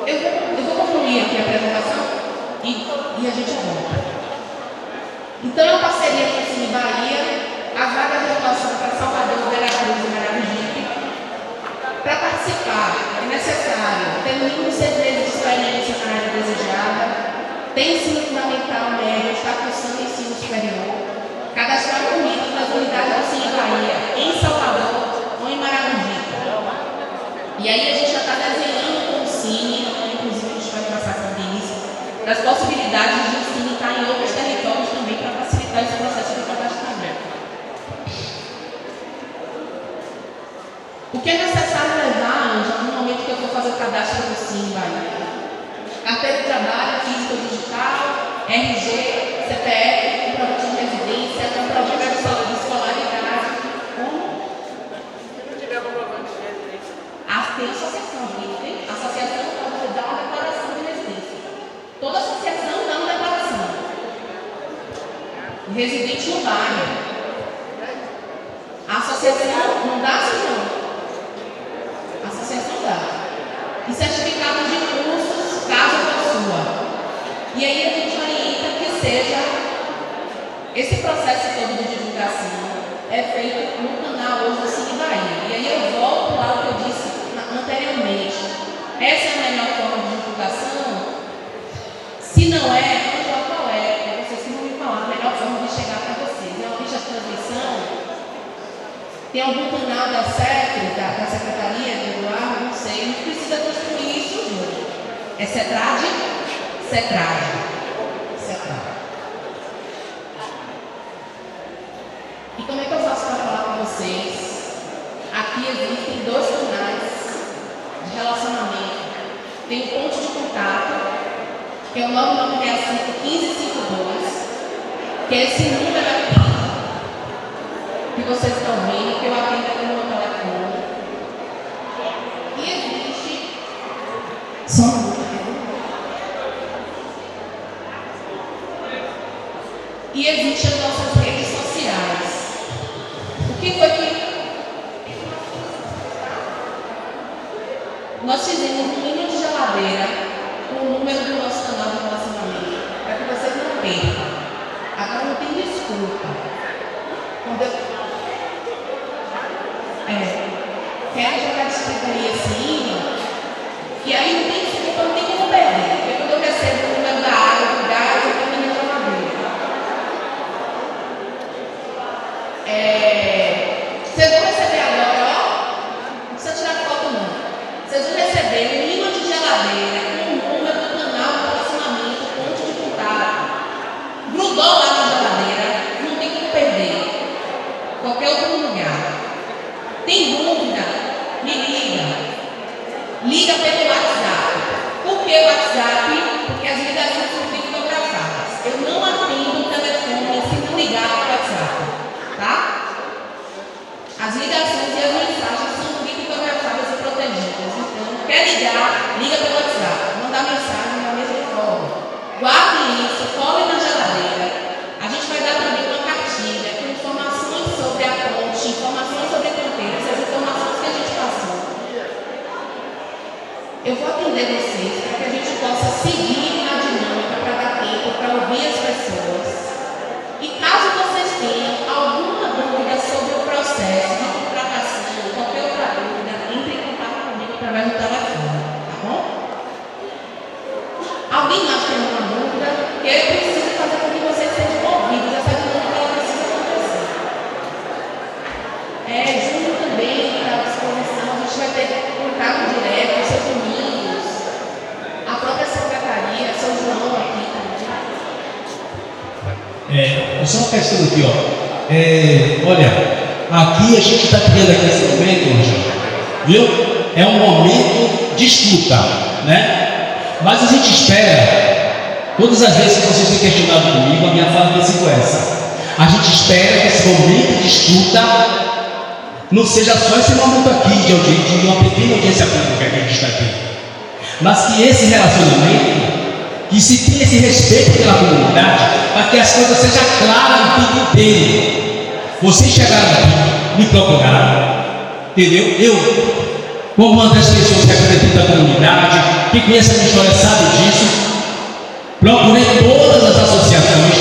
Eu vou concluir aqui a apresentação e a gente volta. Então, é uma parceria com o Cine Bahia, as vagas de atuação para Salvador, Veracruz e Maragogipe. Para participar, é necessário ter no mínimo 6 meses de experiência na área desejada, ter ensino fundamental médio, está cursando ensino superior, cadastrar currículo nas unidades do Cine Bahia, em Salvador ou em Maragogipe. E aí a gente já está desenhando com o Cine, inclusive a gente vai passar com isso, das possibilidades de o Cine estar em outros territórios também para facilitar esse processo de cadastramento. O que é necessário levar, Ângela, no momento que eu for fazer o cadastro do Cine Bahia? Carteira de trabalho, físico digital, RG, CPF, comprovante de residência, comprovante de escolaridade. Como? Tem associação, tem associação pode dar uma declaração de residência. Toda associação dá uma declaração. Residente no bairro. A associação não dá, senhor? A associação dá. E certificado de cursos, caso possua. E aí a gente orienta que seja esse processo todo de divulgação é feito no canal hoje do Cine Bahia. E aí eu volto lá ao que eu disse anteriormente. Essa é a melhor forma de divulgação? Se não é, qual é? Vocês que vão me falar a melhor forma de chegar para vocês. É uma ficha de transmissão? Tem algum canal da SEC, da Secretaria de Eduardo? Não sei. A gente precisa construir isso hoje. É CETRAD? CETRAD. E como é que eu faço para falar com vocês? Aqui existem 2 canais de relacionamento. Tem um ponto de contato, que é o 9965-1552, que é esse número aqui que vocês estão vendo, que eu atendo aqui no meu telefone. E existe só um número. E existem as nossas redes sociais. O que foi que nós fizemos um mínimo de geladeira com o número do nosso canal de relacionamento, para que vocês não percam. Agora não tem desculpa. Quando eu quero jogar distribuir esse hino, e aí não tem desculpa, não tem como perder. Porque quando eu recebo o número da água, do gás, eu tenho minha geladeira. Vocês vão receber agora, ó, não precisa tirar foto não. Vocês vão receber um imã de geladeira com o número do canal de relacionamento, ponto de contato. Grudou lá na geladeira, não tem como perder. Qualquer outro lugar. Tem dúvida? Me liga. Liga pelo WhatsApp. Por que o WhatsApp? Porque as ligações são criptografadas. Eu não atendo o telefone se não ligar para o WhatsApp. Tá? As ligações e as mensagens são criptografadas e protegidas. Então, quer ligar? Liga pelo WhatsApp. Mandar mensagem da mesma forma. Guarde isso, cole na geladeira. A gente vai dar também uma cartilha com informações sobre a ponte, informações sobre fronteiras, as informações que a gente passou. Eu vou atender vocês para que a gente possa seguir na dinâmica para dar tempo para ouvir as pessoas. E caso vocês tenham alguma dúvida sobre o processo de contratação, qualquer outra dúvida, entre em contato comigo através do telefone, tá bom? Alguém mais tem alguma dúvida? Porque eu preciso fazer com que vocês sejam ouvidos. Essa dinâmica ela precisa acontecer. Junho também está à disposição. A gente vai ter contato direto, seus domingos, a própria secretaria, seu João aqui também. Só uma questão aqui, ó. Olha, aqui a gente está criando aqui esse momento, viu? É um momento de escuta, né? Mas a gente espera, todas as vezes que vocês têm questionado comigo, a minha fala tem sido essa. A gente espera que esse momento de escuta não seja só esse momento aqui de uma pequena audiência pública que a gente está aqui, mas que esse relacionamento, que se tenha esse respeito pela comunidade, para que as coisas sejam claras no tempo inteiro. Vocês chegaram aqui, me procuraram, entendeu? Eu, como uma das pessoas que acredita na comunidade, que conhece a minha história, sabe disso, procurei todas as associações,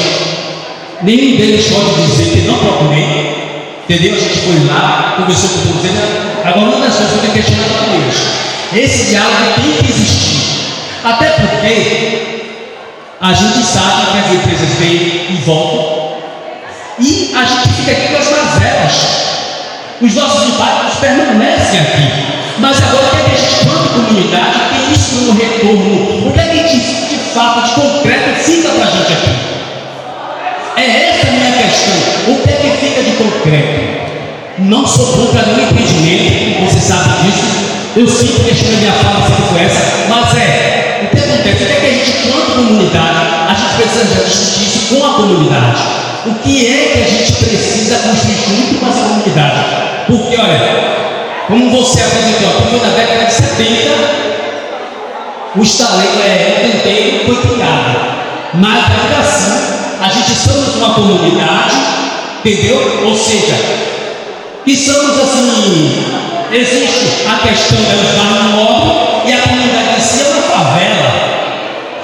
nenhum deles pode dizer que não procurei, entendeu? A gente foi lá, conversou com todos eles. Agora, uma das coisas que eu tenho questionado com eles, esse diálogo tem que existir, até porque a gente sabe que as empresas vêm e voltam, e a gente fica aqui com as mazelas. Os nossos impactos permanecem aqui. Mas agora o que a gente, quanto comunidade, tem isso como retorno? O que a gente, de fato, de concreto, fica para a gente aqui? É essa a minha questão. O que é que fica de concreto? Não sou contra nenhum empreendimento, você sabe disso. Eu sempre questiono a minha fala sempre com essa, mas o que acontece? O que é que a gente, quanto comunidade, a gente precisa discutir isso com a comunidade? O que é que a gente precisa construir junto com essa comunidade? Porque, olha, como você apresentou, foi na década de 70, o canteiro foi criado. Mas ainda assim, a gente somos uma comunidade, entendeu? Ou seja, que somos assim, existe a questão dos bairros nobres e a comunidade em si é uma favela.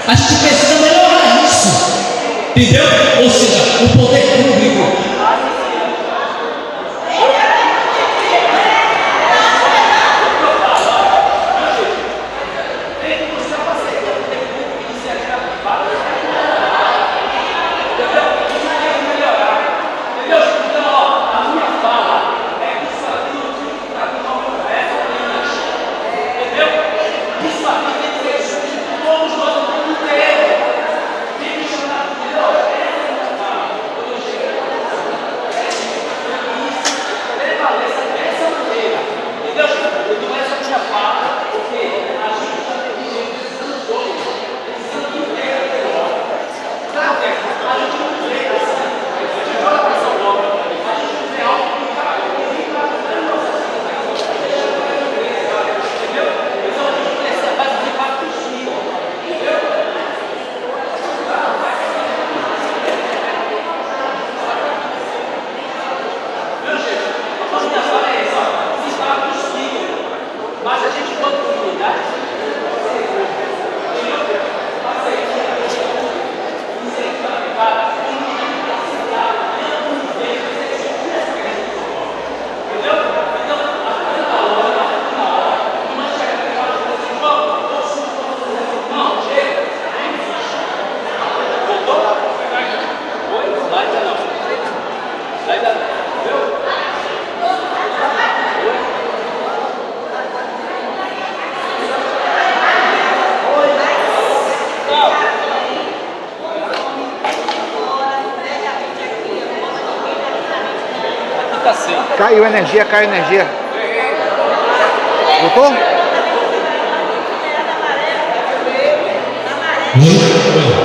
A gente precisa melhorar isso, entendeu? Ou seja, o poder público. tá sem. Caiu energia, caiu energia. Voltou?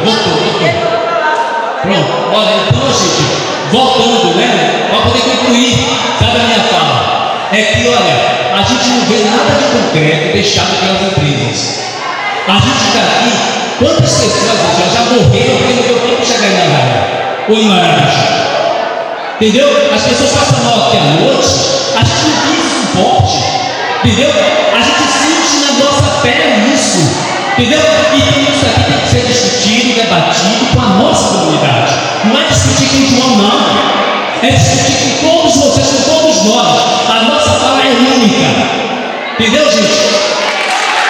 Voltou. Pronto, olha, então, gente, voltando, né? Para poder concluir, sabe a minha fala? É que, olha, a gente não vê nada de concreto deixado pelas empresas. A gente está aqui, quantas pessoas já morreram porque não deu tempo de chegar na área? Ou em Maravilha? Entendeu? As pessoas passam mal aqui à noite, a gente não tem esse suporte, entendeu? A gente sente na nossa pele isso, entendeu? E isso aqui tem que ser discutido, debatido com a nossa comunidade. Não é discutir com o João, não. É discutir com todos vocês, com todos nós. A nossa fala é única, entendeu, gente?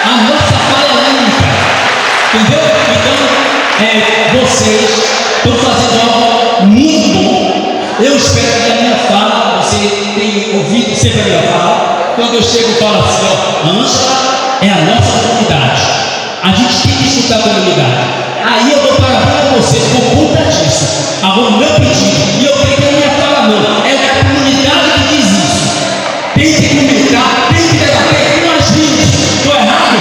A nossa fala é única, entendeu? Então, vocês estão fazendo algo muito bom. Eu espero que a minha fala, você tenha ouvido sempre a minha fala. Quando eu chego e falo assim, ó, Ângela é a nossa comunidade. A gente tem que escutar a comunidade. Aí eu dou parabéns a vocês por conta disso. Agora, o meu pedido, e eu creio que a minha fala não, é a comunidade que diz isso. Tem que comunicar, tem que debater com a gente. Estou errado?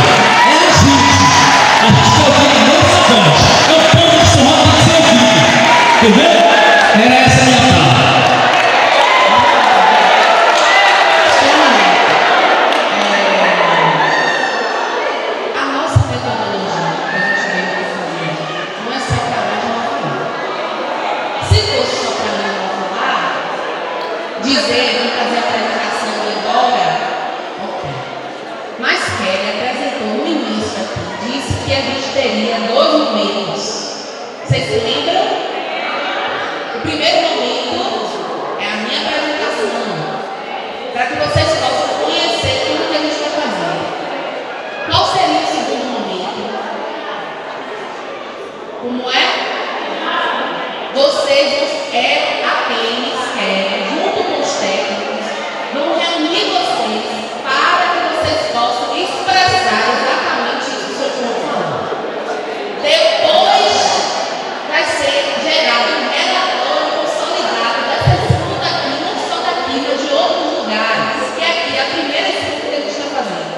É a gente. A gente quer ouvir a nossa voz. É o povo de São Paulo que tem que ser ouvido. Entendeu? Era essa a minha fala. A nossa metodologia que a gente veio aqui fazer não é só para hoje não falar. Se fosse só para hoje não falar, dizer, não fazer a apresentação e ir embora, ok. Mas Kelly apresentou no início aqui, disse que a gente teria 2 momentos. Vocês se lembram? O primeiro momento é a minha apresentação, para que vocês possam conhecer tudo que a gente vai fazer. Qual seria o segundo momento? Como é? Vocês aqueles que, junto com os técnicos, vão reunir vocês para que vocês possam expressar exatamente isso que o senhor está falando. Depois vai ser gerado um relatório consolidado dessa escuta aqui, não só daqui, mas de outros lugares, que aqui é a primeira escuta que a gente está fazendo.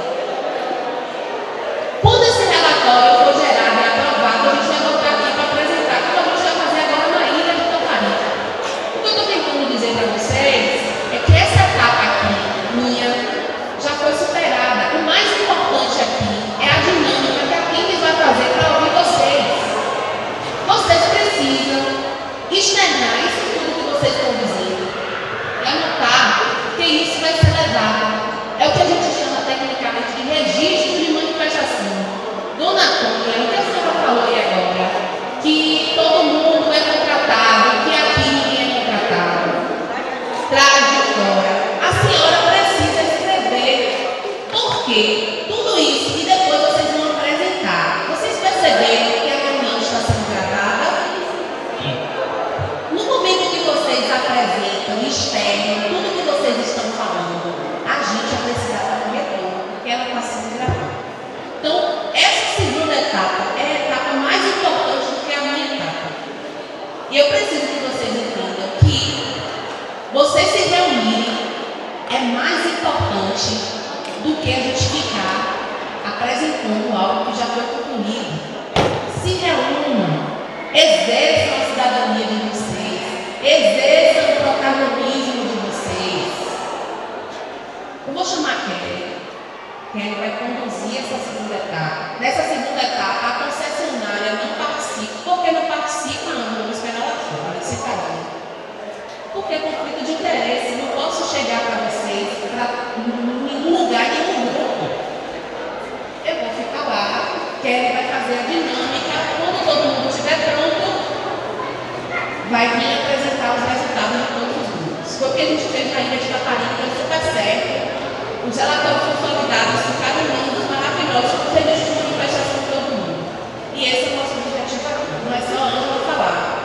Quando esse relatório for gerado e aprovado, a gente vai voltar aqui para apresentar como a gente vai fazer agora na ilha de Tamparica. O que eu estou tentando dizer para vocês é que essa etapa aqui, minha, já foi superada. O mais importante aqui é a dinâmica que a Quintes vai fazer para ouvir vocês. Vocês precisam externar isso tudo que vocês estão dizendo e anotar que isso vai ser levado. É o que a gente chama tecnicamente de registro de manifestação. Dona Tônia, o que a senhora falou aí agora? Que todo mundo é contratado, que aqui ninguém é contratado. Traz de fora. A senhora precisa escrever por quê? Tudo isso e depois vocês vão apresentar. Vocês perceberam que a reunião está sendo gravada? No momento que vocês apresentam, externam tudo que vocês estão falando, a gente vai precisar estar no retorno, porque ela está sendo gravada. Então, essa segunda etapa é a etapa mais importante do que a minha etapa. E eu preciso que vocês entendam que vocês se reunirem é mais importante do que a gente ficar apresentando algo que já foi concluído. Se reúnam, exerçam a cidadania de vocês, exerçam o protagonismo de vocês. Eu vou chamar a Kelly. Kelly vai conduzir essa segunda etapa. Nessa segunda etapa, a concessionária não participa. Por que não participa? Não, vamos esperar ela fora, se calhar. Porque é conflito de interesse. Não posso chegar para vocês, para nenhum lugar, nenhum grupo. Eu vou ficar lá. Kelly vai fazer a dinâmica. Quando todo mundo estiver pronto, vai vir apresentar os resultados de todos os grupos. Foi o que a gente fez na ilha de Tamparica, deu super certo. Os relatórios consolidados ficaram lindos, maravilhosos, com registro de manifestação de todo mundo. E esse é o nosso objetivo aqui. Não é só eu vou falar.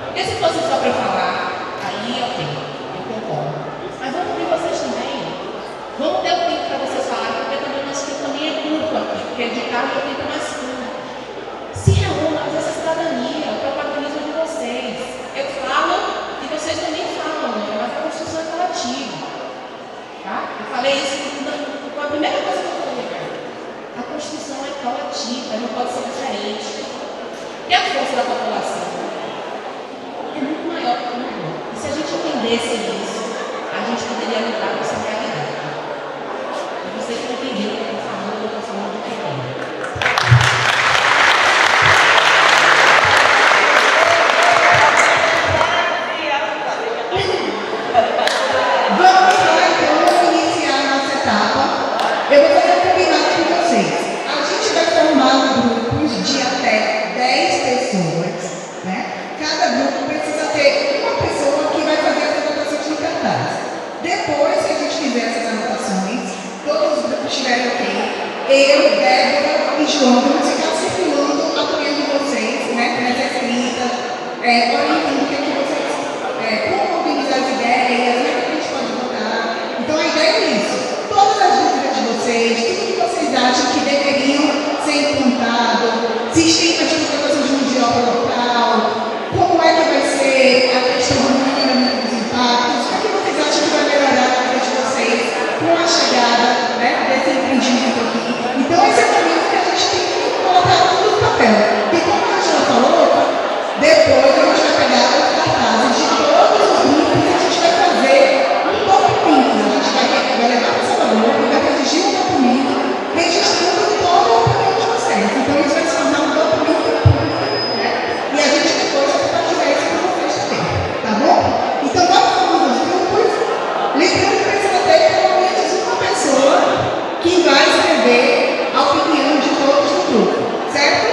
Porque se fosse só para eu falar, aí ok, eu concordo. Mas vamos ouvir vocês também. Vamos ter o tempo para vocês falarem, porque também o nosso tempo também é curto aqui, porque de tarde o tempo é mais curto. Se reúnam, fazer essa cidadania, o protagonismo de vocês. Eu falo e vocês também falam, mas a construção é coletiva. entendesse isso, a gente poderia lidar com essa realidade. E vocês não entenderam o que eu estou falando, eu estou falando do que é. Vamos lá, então, vamos iniciar a nossa etapa. Eu vou fazer um combinado com vocês. A gente vai formar grupos de até 10 pessoas, né? Cada grupo precisa ter uma pessoa que vai fazer as anotações no cartaz. Depois que a gente fizer essas anotações, todos os grupos estiverem ok, eu, Débora e João vamos ficar circulando, apoiando vocês, né? Nessa escrita, orientando o que é que vocês, como organizar as ideias, né? O que a gente pode botar. Então a ideia é isso. Todas as dúvidas de vocês, tudo que vocês acham que deveriam ser implantado, sistema de contratação de mão de obra local, como é que vai ser a questão do monitoramento dos impactos, o que vocês acham que vai melhorar a vida de vocês com a chegada, né, desse empreendimento aqui. Então esse é o momento que a gente tem que colocar tudo no papel. E como a Angela falou, depois a gente vai pegar os cartazes de todos os grupos e a gente vai fazer um documento. A gente vai levar para o Salvador e vai redigir um documento registrando todo o opinião de vocês. Então isso vai se tornar um documento público, né? E a gente depois vai compartilhar isso com vocês também, tá bom? Então vamos fazer os grupos, lembrando que precisa ter pelo menos uma pessoa que vai escrever a opinião de todos do grupo, certo?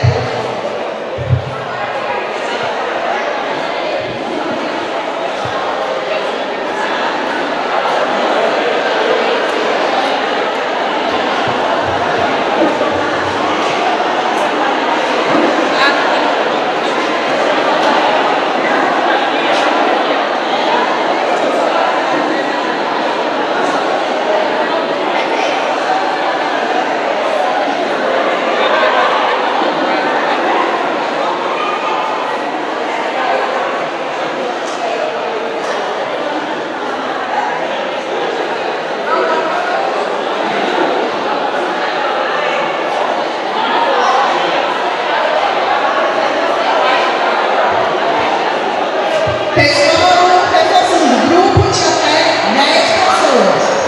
Pessoal, reforçando, grupo de até 10 pessoas.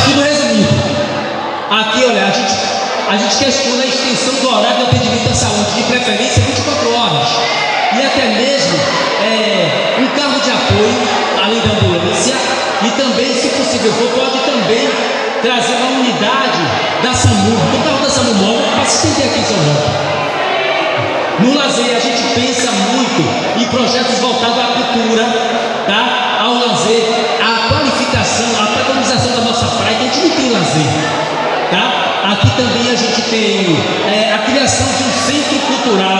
digo resumindo. Aqui, olha, a gente questiona a extensão do horário de atendimento à saúde, de preferência 24 horas. E até mesmo um carro de apoio, além da ambulância, e também, se possível for, pode também trazer uma unidade da SAMU, do carro da SAMU móvel, para se estender aqui em São João. No lazer, a gente pensa muito em projetos voltados à cultura, tá? Ao lazer, à qualificação, à padronização da nossa praia, que a gente não tem lazer, tá? Aqui também a gente tem a criação de um centro cultural,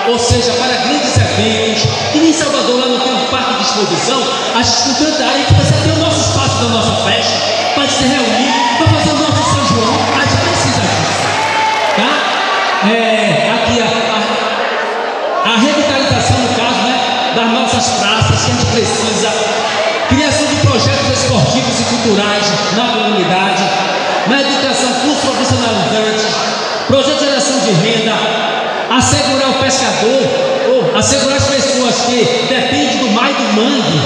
ou seja, para grandes eventos. E em Salvador, lá não tem um parque de exposição, a gente com tanta área, a gente precisa ter o nosso espaço da nossa festa, para se reunir, para fazer o nosso São João, a gente precisa disso, tá? Aqui a revitalização, no caso, né, das nossas praças, que a gente precisa, criação de projetos esportivos e culturais na comunidade, na educação, cursos profissionalizantes, projeto de geração de renda, assegurar o pescador, ou assegurar as pessoas que dependem do mar e do mangue,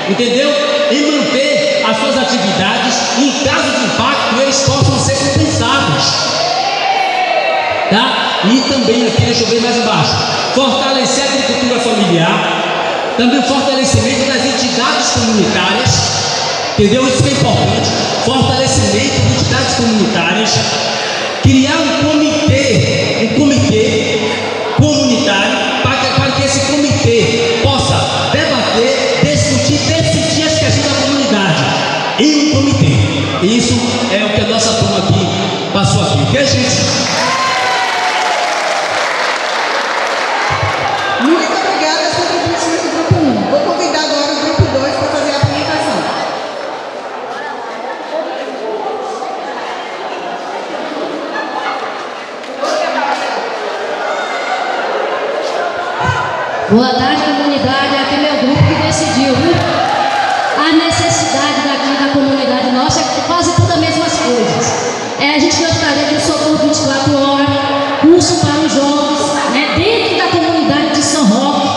entendeu? E manter as suas atividades, e em caso de impacto, eles possam ser compensados, tá? E também aqui, deixa eu ver mais embaixo, fortalecer a agricultura familiar, também o fortalecimento das entidades comunitárias, entendeu? Isso que é importante, fortalecimento de entidades comunitárias, criar um comitê comunitário, para que esse comitê possa debater, discutir, decidir as questões da comunidade em um comitê. Isso é o que a nossa turma aqui passou aqui, ok, gente? Muito obrigada às contribuições do grupo 1. Vou convidar agora o grupo 2 para fazer a apresentação. Boa tarde, comunidade. Aqui é meu grupo que decidiu, viu? A necessidade daqui da comunidade nossa é quase tudo as mesmas coisas. A gente gostaria de um socorro 24 horas, curso para os jovens, né, dentro da comunidade de São Roque,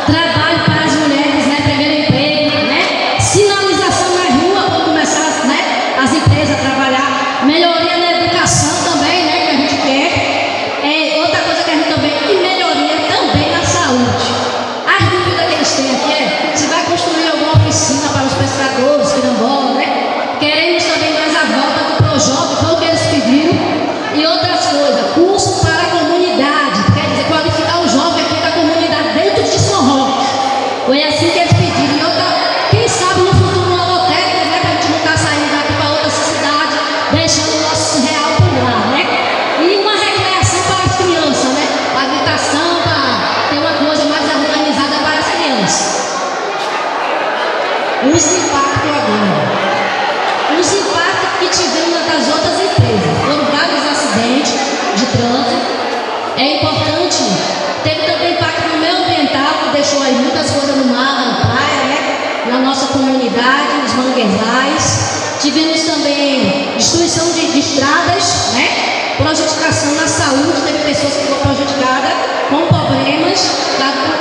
trabalho para as mulheres, né, primeiro emprego, né, sinalização na rua para começar, né, as empresas a trabalhar, melhoria na educação também, né, que a gente quer, outra coisa que a gente também, e melhoria também na saúde. As dúvidas que eles têm aqui é se vai construir alguma oficina para os pescadores, quilombolas, né, queremos também mais a volta do Projovem, foi o que eles pediram, e outras coisas, curso para a comunidade, quer dizer, qualificar o jovem aqui da comunidade dentro de São Roque. Foi assim que eles pediram. E outra, quem sabe no futuro uma lotérica, né, para a gente não estar saindo daqui para outra cidade, deixando o nosso real por lá, né? E uma recreação para as crianças, né? Para habitação, para ter uma coisa mais organizada para as crianças. Os impactos agora. Os impactos que tivemos das outras empresas. Foram vários acidentes de trânsito. É importante. Teve também impacto no meio ambiental, que deixou aí muitas coisas no mar, na praia, né? Na nossa comunidade, nos manguezais. Tivemos também destruição de estradas, né? Prejudicação na saúde, teve pessoas que foram prejudicadas com problemas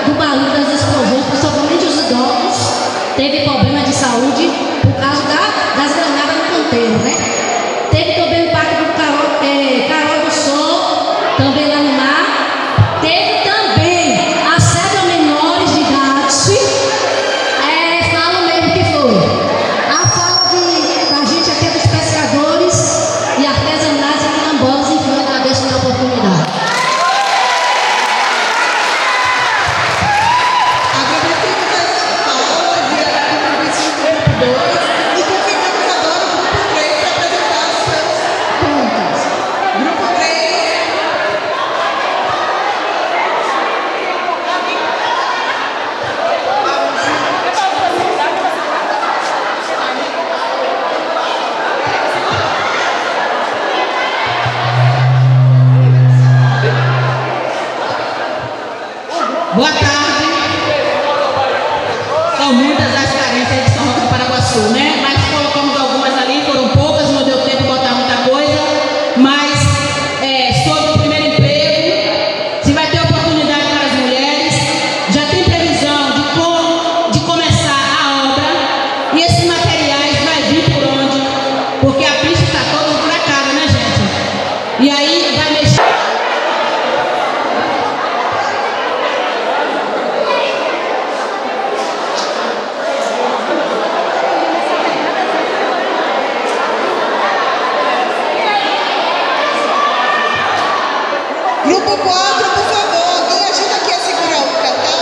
do barulho das explosões, principalmente os idosos. Teve problema de saúde por causa das granadas no canteiro, né? Teve também o impacto do Carol do Sol, também lá no mar. Teve também assédio a menores de idade. Falo mesmo que foi. A fala da gente aqui dos pescadores e artesanais e quilombolas, enfim, eu agradeço pela oportunidade. Agradecemos as falas e a contribuição do grupo 2 e convidamos agora o grupo 3 para apresentar os seus pontos. Grupo 3. Boa tarde. São muitas as carências de São Roque do Paraguaçu, né? Mas colocamos algumas ali, foram poucas, não deu tempo de botar muita coisa. Mas sobre o primeiro emprego, se vai ter oportunidade para as mulheres, já tem previsão de começar a obra. E esses materiais vai vir por onde? Porque a pista está Grupo 4, por favor, alguém ajuda aqui a segurar o cartaz?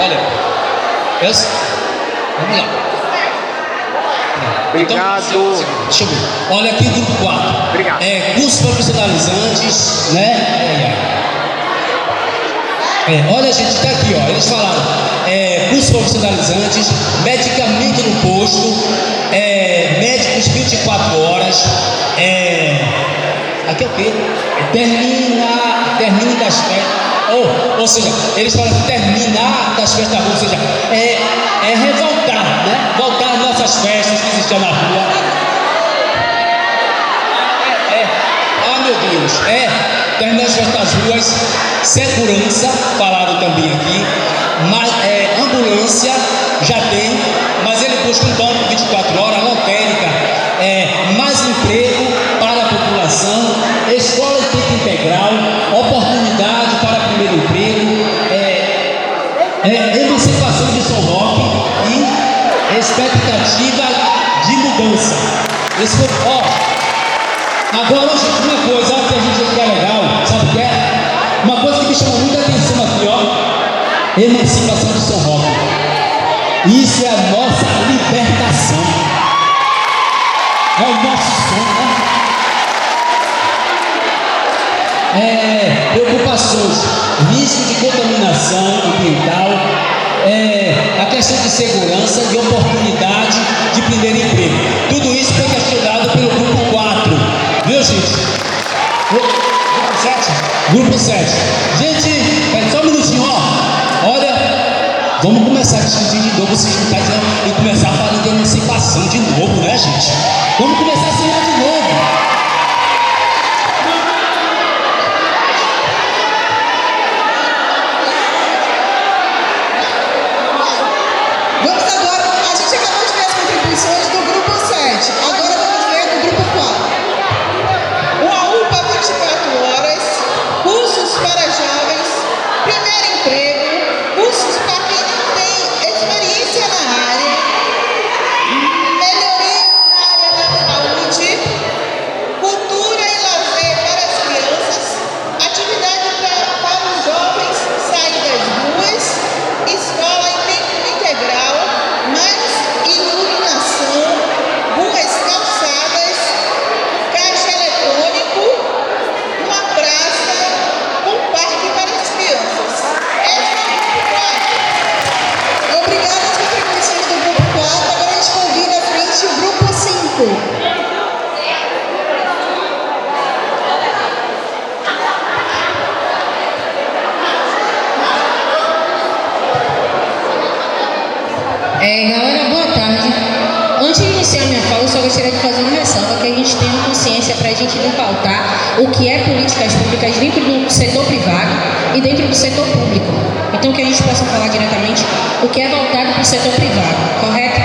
Olha, vamos lá. Obrigado. Então, deixa eu ver. Olha aqui o grupo 4. Obrigado. Cursos profissionalizantes, né? Olha, gente, tá aqui, ó. Eles falaram, cursos profissionalizantes, medicamento no posto, médicos 24 horas, aqui é o quê? Termina das festas. Ou seja, eles falam que terminar das festas da rua, ou seja, revoltar, né? Voltar às nossas festas que existiam na rua. Meu Deus, terminar as festas das ruas, segurança, falaram também aqui, mas, ambulância, já tem, mas ele busca um banco 24 horas, lotérica, mais emprego para a população, escola de tempo integral, oportunidade para primeiro emprego, emancipação de São Roque e expectativa de mudança. Esse foi, agora, gente, uma coisa que a gente quer legal, sabe o que é? Uma coisa que me chama muita atenção aqui, ó, emancipação de São Roque. Isso é a nossa libertação. É o nosso sonho, né? Preocupações, risco de contaminação ambiental, a questão de segurança e oportunidade de primeiro emprego. Tudo isso foi questionado pelo grupo 4, viu, gente? Grupo 7. Gente, só um minutinho, ó. Olha, vamos começar a discutir de novo, se juntar e começar a falar de emancipação de novo, né, gente? Vamos começar a sonhar de novo. Vamos agora, a gente acabou de ver as contribuições do grupo 7, agora vamos ver do grupo 4. Uma UPA 24 horas, cursos para jovens, primeiro emprego, cursos para quem não tem experiência na área, melhoria na área da saúde, cultura e lazer para as crianças, atividade para os jovens saírem das ruas, escola em tempo integral, mais iluminação, ruas calçadas, caixa eletrônico, uma praça, um parque para as crianças. Esse é o grupo 4. Obrigada às contribuições do grupo 4. Agora a gente convida à frente o grupo 5. Galera, boa tarde. Antes de iniciar minha fala, eu só gostaria de fazer uma ressalva que a gente tenha consciência para a gente não pautar o que é políticas públicas dentro do setor privado e dentro do setor público. Então, que a gente possa falar diretamente o que é voltado para o setor privado, correto?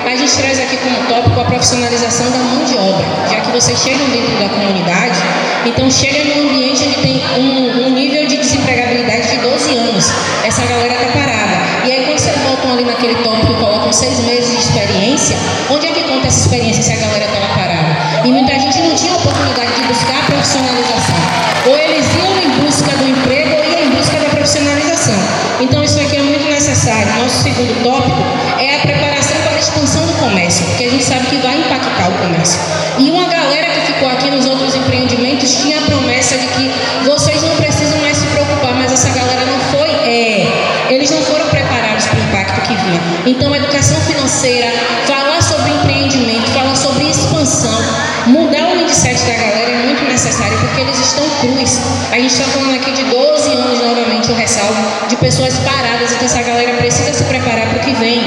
A gente traz aqui como tópico a profissionalização da mão de obra, já que vocês chegam dentro da comunidade, então chega num ambiente onde tem um nível de desempregabilidade de 12 anos. Essa galera está parada. E aí, quando vocês voltam ali naquele tópico e colocam 6 meses de experiência, onde é que conta essa experiência se a galera estava parada? E muita gente não tinha oportunidade de buscar a profissionalização. Ou eles iam em busca do emprego ou iam em busca da profissionalização. Então, isso aqui é muito necessário. Nosso segundo tópico é a preparação para a expansão do comércio, porque a gente sabe que vai impactar o comércio. E uma galera que ficou aqui nos outros empreendimentos tinha a promessa de que vocês não precisam mais se preocupar, mas essa galera não foi, eles não foram preparados para o impacto que vinha. Então, educação financeira, falar sobre empreendimento, falar sobre expansão, mudar o mindset da galera é muito necessário, porque eles estão crus. A gente está falando aqui de 12 anos, novamente, eu ressalvo, de pessoas paradas, então essa galera precisa se preparar para o que vem.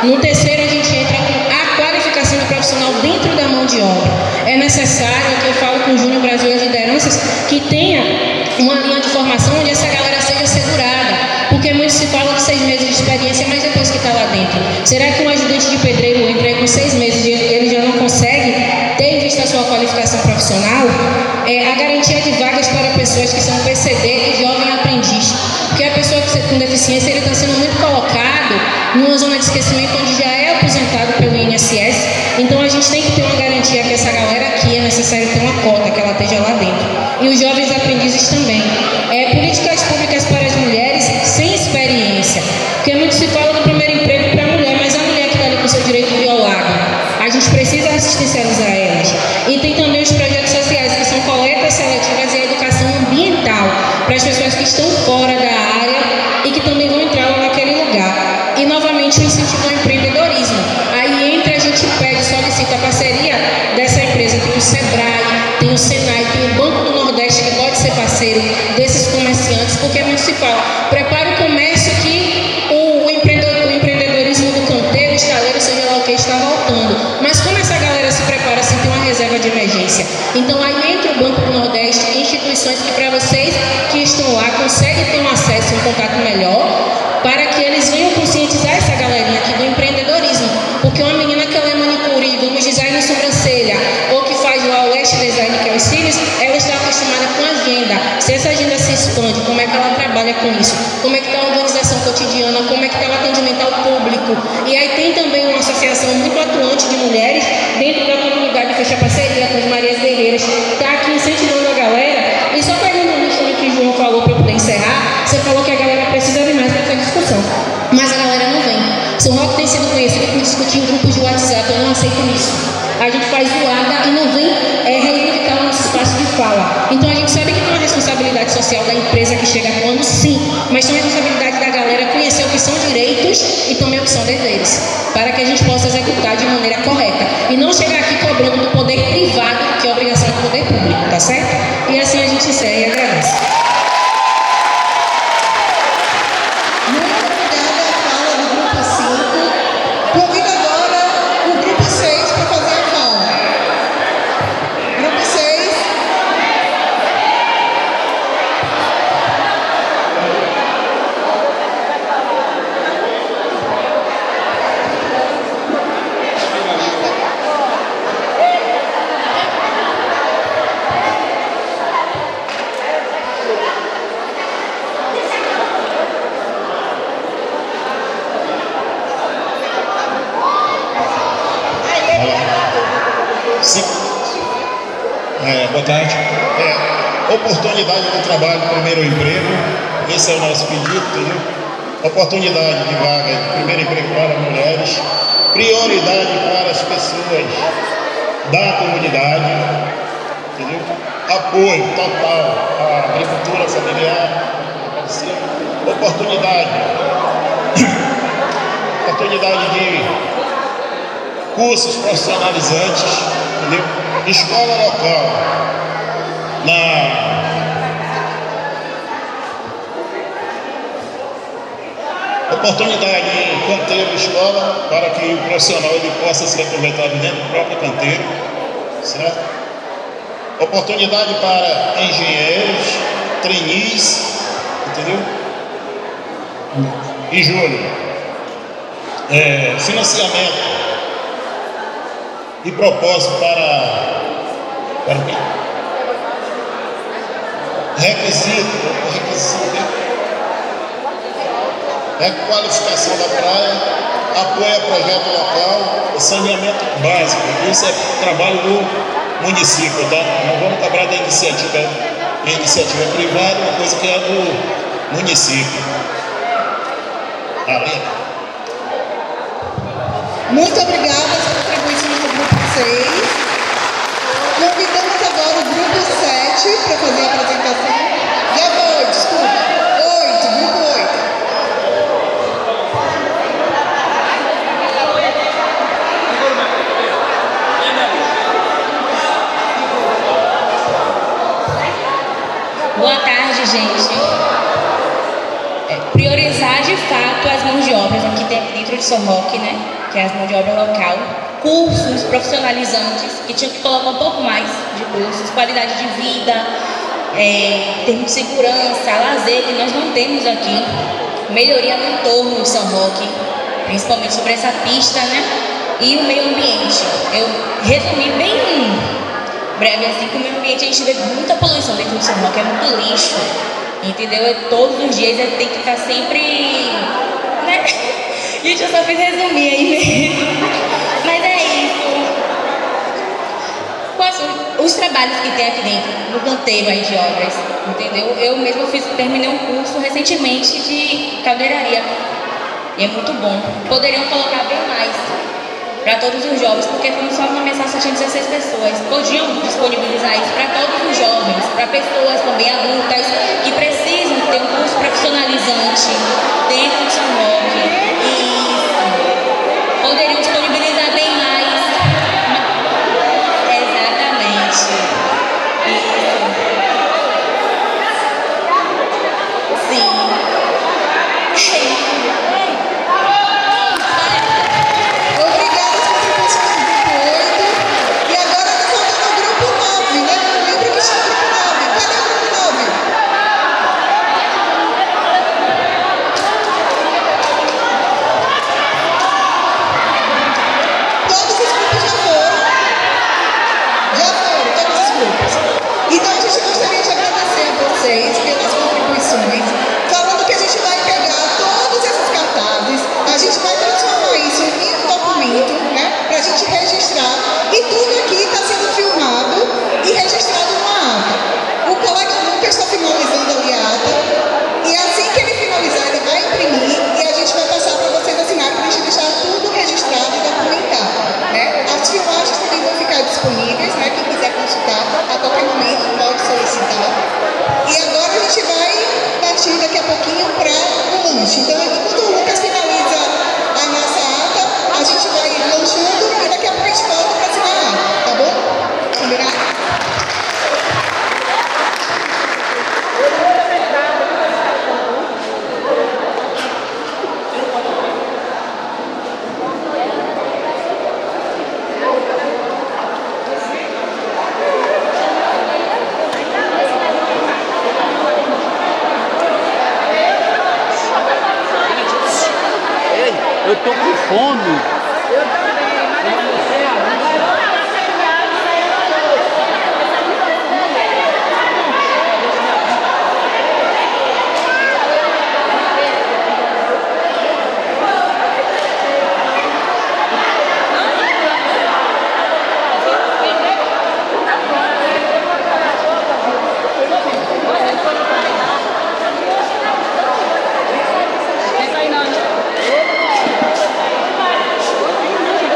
No terceiro, a gente entra com a qualificação do profissional dentro da mão de obra. É necessário, que eu falo com o Júnior Brasil e as lideranças, que tenha uma linha de formação onde essa galera seja segurada, porque muito se fala de 6 meses de experiência, mas depois que está lá dentro, será que um ajudante de pedreiro entra aí com 6 meses e ele já não consegue ter em vista a sua qualificação profissional? A garantia de vagas para pessoas que são PCD e jovem aprendiz, porque a pessoa com deficiência ele está sendo muito colocado numa zona de esquecimento onde já é aposentado pelo INSS. Então a gente tem que ter uma garantia que essa galera aqui é necessário ter uma cota, que ela esteja lá dentro. E os jovens aprendizes também. Políticas públicas para as mulheres sem experiência, porque muito se fala do primeiro emprego para a mulher, mas a mulher que está ali com o seu direito violado, a gente precisa assistencializar elas. E tem também os projetos sociais, que são coletas seletivas e a educação ambiental para as pessoas que estão fora da área e que também vão entrar lá naquele lugar. E novamente o incentivo ao empreendedorismo. Aí entra, a gente pede, solicita a parceria dessa empresa. Tem o Sebrae, tem o Senai, tem o Banco do Nordeste, que pode ser parceiro desses comerciantes, porque muito se fala, prepara o comércio que o empreendedorismo do canteiro, o estaleiro, seja lá o que, está voltando. Mas como essa galera se prepara sem ter uma reserva de emergência? Então aí entra o Banco do Nordeste, instituições que para vocês que estão lá conseguem ter um acesso e um contato melhor, para que eles venham conscientizar essa galerinha aqui do empreendedorismo. Porque uma menina que ela é manicure, vamos design de sobrancelha, ou que faz lá o lash design, que é os cílios, ela está acostumada com agenda. Se essa agenda se expande, como é que ela trabalha com isso? Como é que está a organização cotidiana? Como é que está o atendimento ao público? E aí tem também uma associação muito atuante de mulheres dentro da comunidade, que fecha parceria com as Marias Guerreiras, está aqui incentivando a galera. E só pegando o nicho que o João falou para eu poder encerrar, você falou que a galera precisa vir mais para essa discussão, mas a galera não vem. São Roque tem sido conhecido por discutir em grupos de WhatsApp, eu não aceito isso. A gente faz zoada e não vem reivindicar o nosso espaço de fala. Então a gente sabe que tem uma responsabilidade social da empresa que chega atuando, sim, mas tem uma responsabilidade da galera conhecer o que são direitos e também o que são deveres, para que a gente possa executar de maneira correta e não chegar aqui cobrando do poder privado, que é a obrigação do poder público, tá certo? E assim a gente encerra e agradece. Convido agora o grupo 6 para fazer a fala. Grupo 6. Boa tarde. Oportunidade de trabalho, primeiro emprego. Esse é o nosso pedido, entendeu? Oportunidade de vaga de primeiro emprego para mulheres. Prioridade para as pessoas da comunidade, entendeu? Apoio total à agricultura familiar. Oportunidade de cursos profissionalizantes, entendeu? Escola local, oportunidade em canteiro escola, para que o profissional ele possa ser aproveitado dentro do próprio canteiro, certo? Oportunidade para engenheiros, trainees, entendeu? Em julho, financiamento e propósito para mim. Requisito, requalificação da praia, apoio a projeto local, saneamento básico. Isso é trabalho do município, tá? Não vamos cobrar da iniciativa privada, uma coisa que é do município. Muito obrigada pela contribuição do grupo 6. Convidamos agora o grupo 7 para fazer a apresentação. Grupo 8. Boa tarde, gente. Priorizar de fato as mãos de obras aqui dentro de São Roque, né? Que é as mãos de obra local. Cursos profissionalizantes, que tinham que colocar um pouco mais de cursos, qualidade de vida, termos de segurança, lazer, que nós não temos aqui, melhoria no entorno de São Roque, principalmente sobre essa pista, né? E o meio ambiente. Eu resumi bem breve assim, que o meio ambiente a gente vê muita poluição dentro de São Roque, é muito lixo, entendeu? Todos os dias tem que estar sempre, né? Gente, eu só fiz resumir aí mesmo. Mas é isso. Quais são os trabalhos que tem aqui dentro, no canteiro aí de obras, entendeu? Eu mesma terminei um curso recentemente de caldeiraria. E é muito bom. Poderiam colocar bem mais para todos os jovens, porque só uma mensagem só tinha 16 pessoas. Podiam disponibilizar isso para todos os jovens, para pessoas também adultas que precisam ter um curso profissionalizante dentro de São Roque. E poderiam disponibilizar bem mais. Exatamente. Sim. Pelas contribuições, falando que a gente vai pegar todos esses cartazes, a gente vai transformar isso em um documento, né, para a gente registrar, e tudo aqui está sendo filmado e registrado numa ata. O colega Lucas está finalizando ali a ata, e assim que ele finalizar, ele vai imprimir e a gente vai passar para vocês assinar, para a gente deixar tudo registrado e documentado, né? As filmagens também vão ficar disponíveis, né? Quem quiser consultar, a qualquer momento pode solicitar. E agora a gente vai partir daqui a pouquinho para o lanche. Então, enquanto o Lucas finaliza a nossa ata, a gente vai lanchando e daqui a pouco a gente volta para assinar a ata, tá bom? Combinado? Eu tô com fome.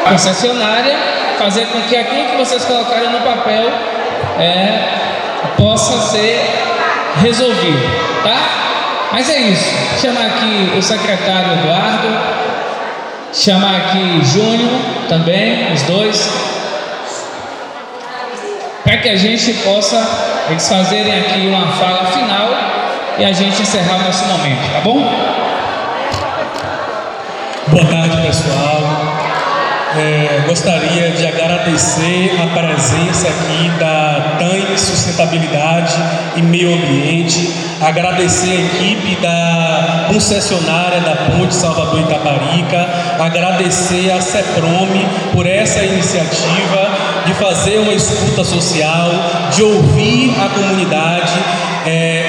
Concessionária, fazer com que aquilo que vocês colocarem no papel possa ser resolvido, tá? Mas é isso. Chamar aqui o secretário Eduardo, chamar aqui Júnior também, os dois, para que a gente possa eles fazerem aqui uma fala final e a gente encerrar o nosso momento, tá bom? Boa tarde, pessoal. Gostaria de agradecer a presença aqui da TAM Sustentabilidade e Meio Ambiente, agradecer a equipe da concessionária da Ponte Salvador Itaparica, agradecer a CEPROME por essa iniciativa de fazer uma escuta social, de ouvir a comunidade.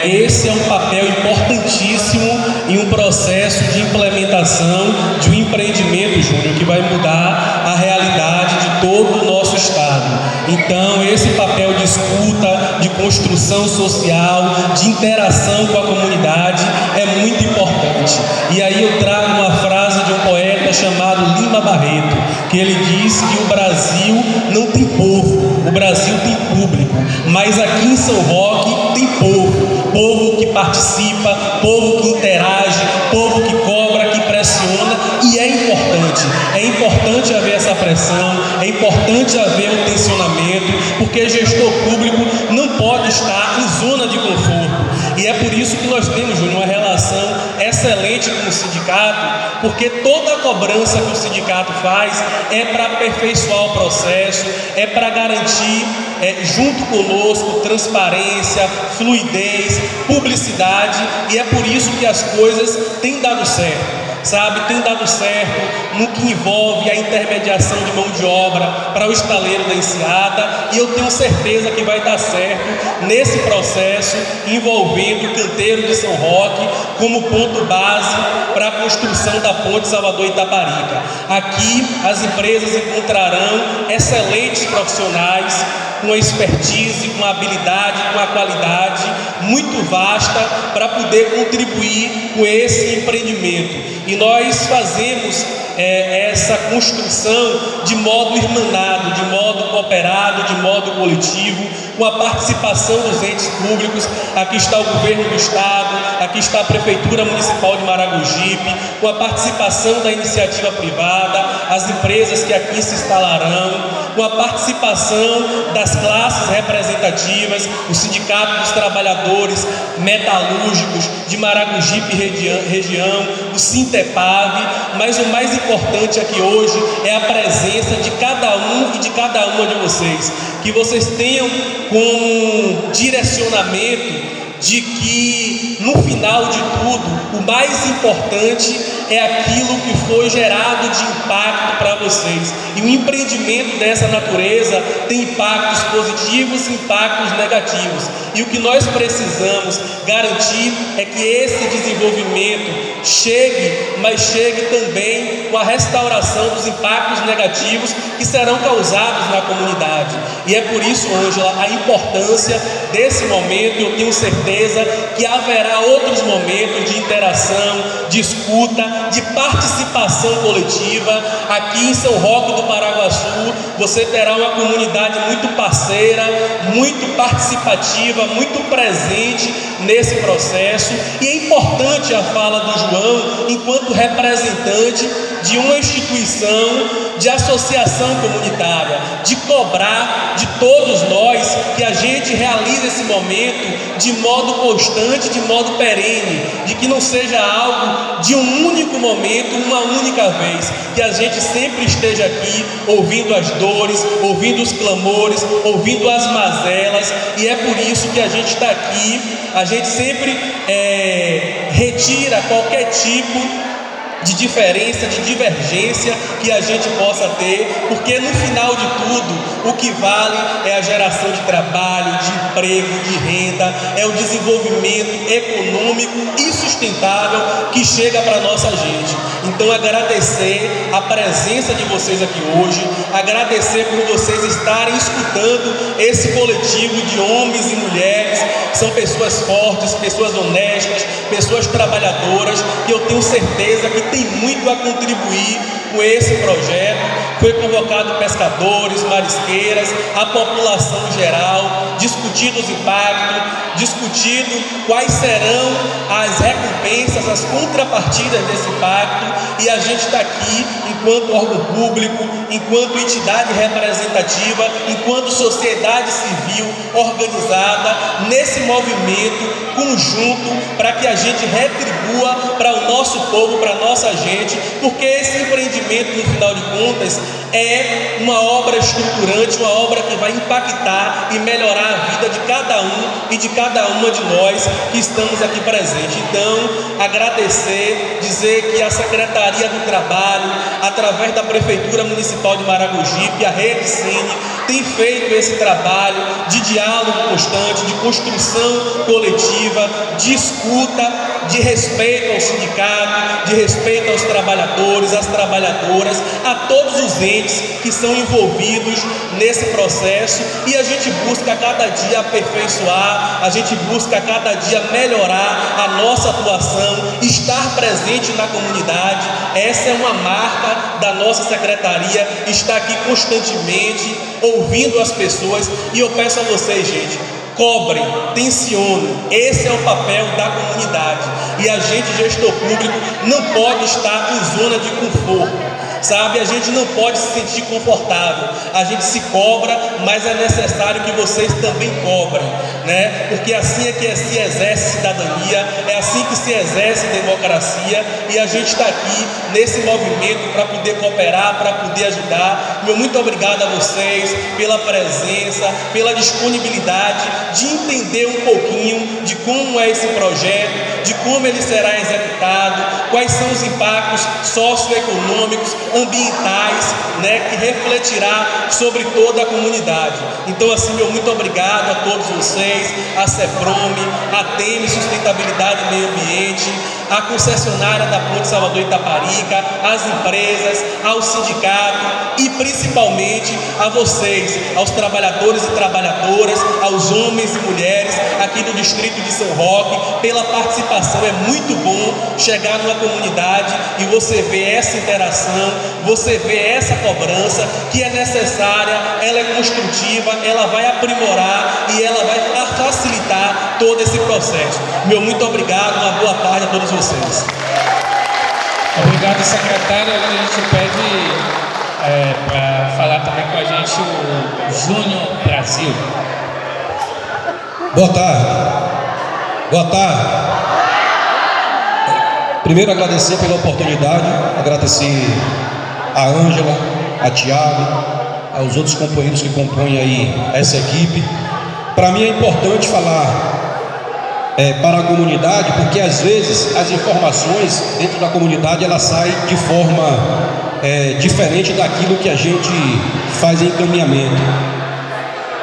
Esse é um papel importantíssimo em um processo de implementação de um empreendimento, Júnior, que vai mudar a realidade de todo o nosso estado. Então, esse papel de escuta, de construção social, de interação com a comunidade é muito importante. E aí eu trago uma frase de um poeta chamado Lima Barreto, que ele diz que o Brasil não tem povo, o Brasil tem público, mas aqui em São Roque tem povo que participa, povo que interage, povo que cobra, que pressiona, e é importante haver essa pressão, é importante haver um tensionamento, porque gestor público não pode estar em zona de conforto, e é por isso que nós temos, Júnior, uma relação excelente como sindicato, porque toda a cobrança que o sindicato faz é para aperfeiçoar o processo, é para garantir, junto conosco, transparência, fluidez, publicidade, e é por isso que as coisas têm dado certo. Sabe, tem dado certo no que envolve a intermediação de mão de obra para o estaleiro da Enseada, e eu tenho certeza que vai dar certo nesse processo envolvendo o canteiro de São Roque como ponto base para a construção da ponte Salvador-Itabarica. Aqui as empresas encontrarão excelentes profissionais com a expertise, com a habilidade, com a qualidade muito vasta para poder contribuir com esse empreendimento. E nós fazemos essa construção de modo irmanado, de modo cooperado, de modo coletivo, com a participação dos entes públicos. Aqui está o governo do estado, aqui está a Prefeitura Municipal de Maragogipe, com a participação da iniciativa privada, as empresas que aqui se instalarão, com a participação das classes representativas, o Sindicato dos Trabalhadores Metalúrgicos de Maragogipe região, o Sintepave, mas o mais importante aqui hoje é a presença de cada um e de cada uma de vocês, que vocês tenham como direcionamento de que no final de tudo o mais importante é aquilo que foi gerado de impacto para vocês, e o empreendimento dessa natureza tem impactos positivos e impactos negativos, e o que nós precisamos garantir é que esse desenvolvimento chegue, mas chegue também com a restauração dos impactos negativos que serão causados na comunidade. E é por isso, Ângela, a importância desse momento. Eu tenho certeza que haverá outros momentos de interação, de escuta, de participação coletiva. Aqui em São Roque do Paraguaçu, você terá uma comunidade muito parceira, muito participativa, muito presente nesse processo. E é importante a fala do João enquanto representante de uma instituição de associação comunitária, de cobrar de todos nós que a gente realize esse momento de modo constante, de modo perene, de que não seja algo de um único momento, uma única vez, que a gente sempre esteja aqui ouvindo as dores, ouvindo os clamores, ouvindo as mazelas, e é por isso que a gente está aqui. A gente sempre retira qualquer tipo de diferença, de divergência que a gente possa ter, porque no final de tudo o que vale é a geração de trabalho, de emprego, de renda, é o desenvolvimento econômico e sustentável que chega para a nossa gente. Então agradecer a presença de vocês aqui hoje, agradecer por vocês estarem escutando esse coletivo de homens e mulheres, são pessoas fortes, pessoas honestas, pessoas trabalhadoras, que eu tenho certeza que tem muito a contribuir com esse projeto. Foi convocado pescadores, marisqueiras, a população geral, discutido os impactos, discutido quais serão as recompensas, as contrapartidas desse impacto, e a gente está aqui enquanto órgão público, enquanto entidade representativa, enquanto sociedade civil organizada nesse movimento conjunto para que a gente retribua para o nosso povo, para a nossa gente, porque esse empreendimento, no final de contas, é uma obra estruturante, uma obra que vai impactar e melhorar a vida de cada um e de cada uma de nós que estamos aqui presentes. Então, agradecer, dizer que a Secretaria do Trabalho, através da Prefeitura Municipal de Maragogipe, a Rede Cine, tem feito esse trabalho de diálogo constante, de construção coletiva, de escuta, de respeito ao sindicato, de respeito aos trabalhadores, às trabalhadoras, a todos os entes que são envolvidos nesse processo, e a gente busca a cada dia aperfeiçoar, a gente busca a cada dia melhorar a nossa atuação, estar presente na comunidade. Essa é uma marca da nossa secretaria, estar aqui constantemente ouvindo as pessoas, e eu peço a vocês, gente, cobrem, tensionem. Esse é o papel da comunidade, e a gente, gestor público, não pode estar em zona de conforto. sabe? A gente não pode se sentir confortável, a gente se cobra, mas é necessário que vocês também cobrem, né? Porque assim é que se exerce cidadania, é assim que se exerce democracia, e a gente está aqui nesse movimento para poder cooperar, para poder ajudar. Meu muito obrigado a vocês pela presença, pela disponibilidade de entender um pouquinho de como é esse projeto, de como ele será executado, quais são os impactos socioeconômicos, ambientais, né, que refletirá sobre toda a comunidade. Então, assim, meu muito obrigado a todos vocês, a CEPROME, a TEME Sustentabilidade e Meio Ambiente, a concessionária da Ponte Salvador-Itaparica, as empresas, ao sindicato e principalmente a vocês, aos trabalhadores e trabalhadoras, aos homens e mulheres aqui do distrito de São Roque, pela participação. É muito bom chegar numa comunidade e você ver essa interação, você ver essa cobrança que é necessária, ela é construtiva, ela vai aprimorar e ela vai facilitar todo esse processo. Meu muito obrigado, uma boa tarde a todos vocês. Obrigado, secretário. Agora a gente pede para falar também com a gente o Júnior Brasil. Boa tarde. Boa tarde. Primeiro, agradecer pela oportunidade, agradecer a Ângela, a Tiago, aos outros companheiros que compõem aí essa equipe. Para mim é importante falar para a comunidade, porque às vezes as informações dentro da comunidade elas saem de forma diferente daquilo que a gente faz em encaminhamento.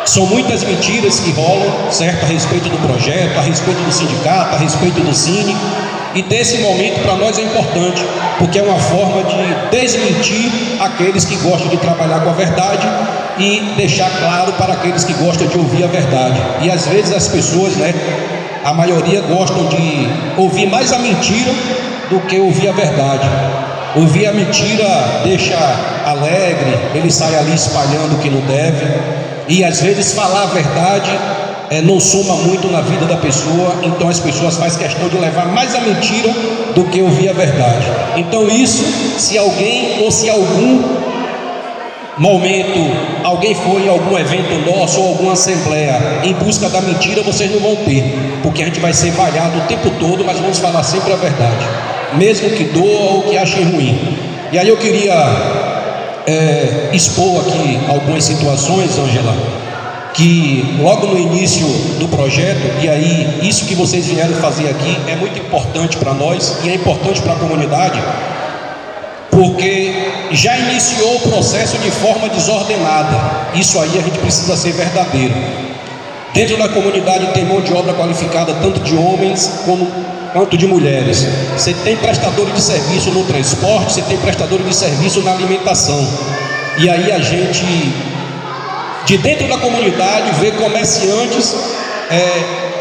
São muitas mentiras que rolam, certo, a respeito do projeto, a respeito do sindicato, a respeito do Cine. E desse momento para nós é importante, porque é uma forma de desmentir aqueles que gostam de trabalhar com a verdade e deixar claro para aqueles que gostam de ouvir a verdade. E às vezes as pessoas, a maioria gostam de ouvir mais a mentira do que ouvir a verdade. Ouvir a mentira deixa alegre, ele sai ali espalhando o que não deve. E às vezes falar a verdade não soma muito na vida da pessoa, então as pessoas fazem questão de levar mais a mentira do que ouvir a verdade. Então isso, se alguém ou se algum momento alguém for em algum evento nosso ou alguma assembleia em busca da mentira, vocês não vão ter, porque a gente vai ser vaiado o tempo todo, mas vamos falar sempre a verdade, mesmo que doa ou que achem ruim. E aí eu queria expor aqui algumas situações, Ângela, que logo no início do projeto, e aí isso que vocês vieram fazer aqui é muito importante para nós e é importante para a comunidade, porque já iniciou o processo de forma desordenada. Isso aí a gente precisa ser verdadeiro. Dentro da comunidade tem mão de obra qualificada, tanto de homens quanto de mulheres. Você tem prestadores de serviço no transporte, você tem prestadores de serviço na alimentação. E aí a gente, de dentro da comunidade, vê comerciantes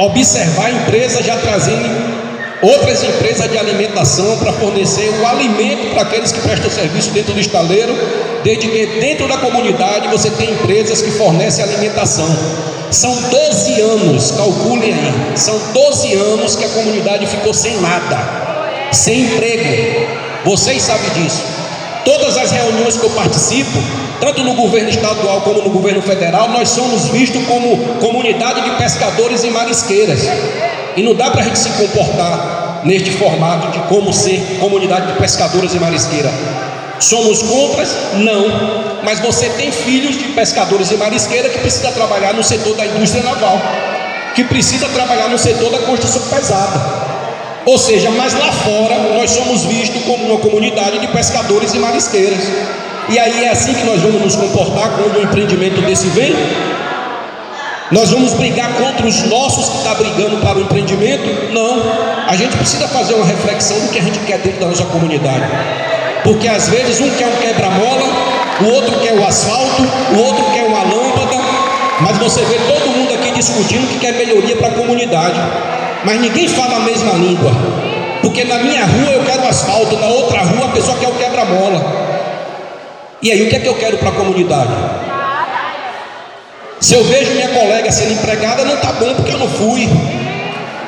observar empresas já trazendo outras empresas de alimentação para fornecer o alimento para aqueles que prestam serviço dentro do estaleiro, desde que dentro da comunidade você tem empresas que fornecem alimentação. São 12 anos, calculem aí, são 12 anos que a comunidade ficou sem nada, sem emprego. Vocês sabem disso. Todas as reuniões que eu participo, tanto no governo estadual como no governo federal, nós somos vistos como comunidade de pescadores e marisqueiras. E não dá para a gente se comportar neste formato de como ser comunidade de pescadores e marisqueiras. Somos contras? Não. Mas você tem filhos de pescadores e marisqueiras que precisa trabalhar no setor da indústria naval, que precisa trabalhar no setor da construção pesada. Ou seja, mas lá fora nós somos vistos como uma comunidade de pescadores e marisqueiras. E aí é assim que nós vamos nos comportar quando um empreendimento desse vem? Nós vamos brigar contra os nossos que estão brigando para o empreendimento? Não. A gente precisa fazer uma reflexão do que a gente quer dentro da nossa comunidade. Porque às vezes um quer um quebra-mola, o outro quer o asfalto, o outro quer uma lâmpada, mas você vê todo mundo aqui discutindo que quer melhoria para a comunidade, mas ninguém fala a mesma língua, porque na minha rua eu quero asfalto, na outra rua a pessoa quer o quebra-mola. E aí o que é que eu quero para a comunidade? Se eu vejo minha colega sendo empregada, não está bom porque eu não fui.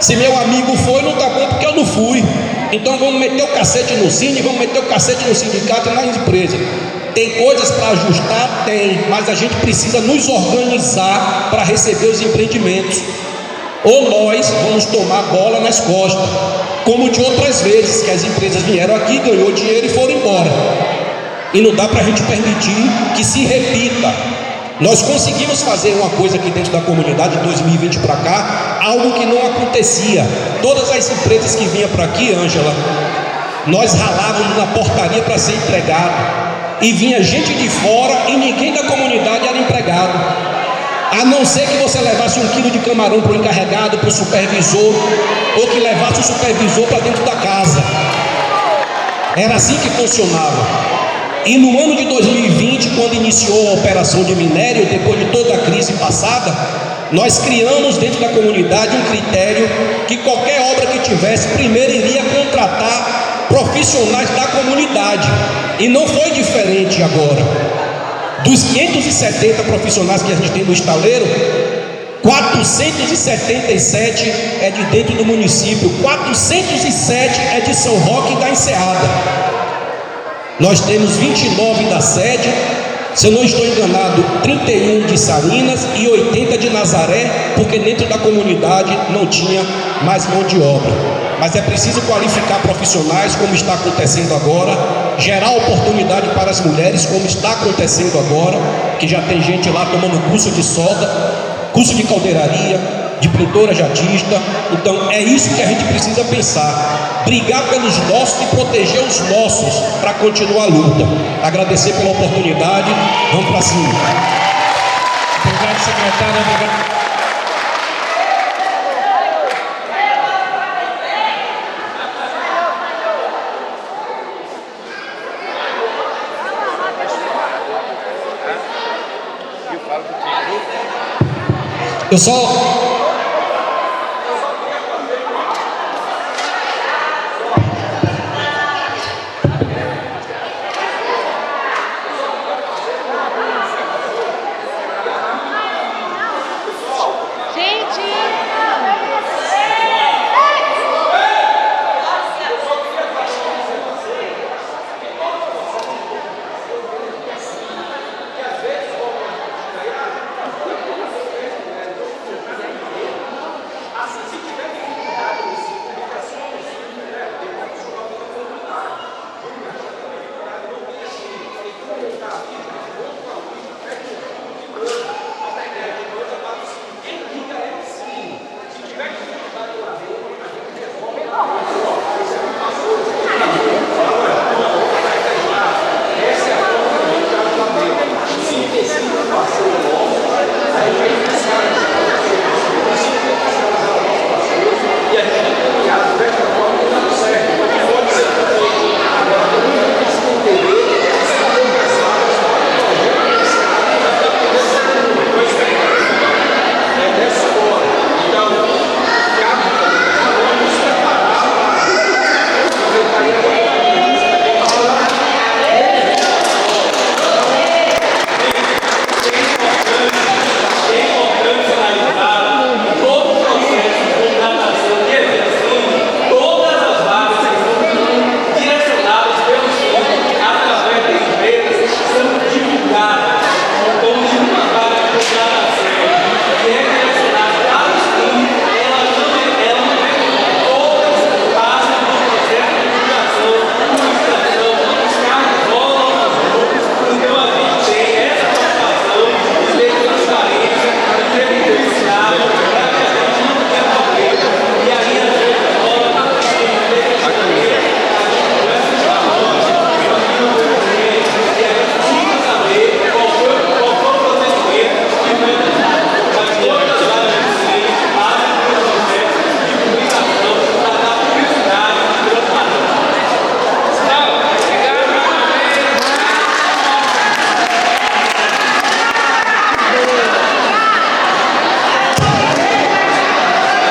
Se meu amigo foi, não está bom porque eu não fui. Então vamos meter o cacete no Cine, vamos meter o cacete no sindicato e na empresa. Tem coisas para ajustar? Tem, mas a gente precisa nos organizar para receber os empreendimentos. Ou nós vamos tomar bola nas costas, como de outras vezes que as empresas vieram aqui, ganhou dinheiro e foram embora. E não dá para a gente permitir que se repita. Nós conseguimos fazer uma coisa aqui dentro da comunidade de 2020 para cá, algo que não acontecia. Todas as empresas que vinham para aqui, Ângela, nós ralávamos na portaria para ser empregado. E vinha gente de fora e ninguém da comunidade era empregado. A não ser que você levasse 1 quilo de camarão para o encarregado, para o supervisor, ou que levasse o supervisor para dentro da casa. Era assim que funcionava. E no ano de 2020, quando iniciou a operação de minério, depois de toda a crise passada, nós criamos dentro da comunidade um critério que qualquer obra que tivesse, primeiro iria contratar profissionais da comunidade. E não foi diferente agora. Dos 570 profissionais que a gente tem no estaleiro, 477 é de dentro do município, 407 é de São Roque e da Enseada. Nós temos 29 da sede, se eu não estou enganado, 31 de Salinas e 80 de Nazaré, porque dentro da comunidade não tinha mais mão de obra. Mas é preciso qualificar profissionais, como está acontecendo agora, gerar oportunidade para as mulheres, como está acontecendo agora, que já tem gente lá tomando curso de solda, curso de caldeiraria, de pintora jatista. Então é isso que a gente precisa pensar, brigar pelos nossos e proteger os nossos para continuar a luta. Agradecer pela oportunidade, vamos para cima. Obrigado, secretário. Obrigado. Eu só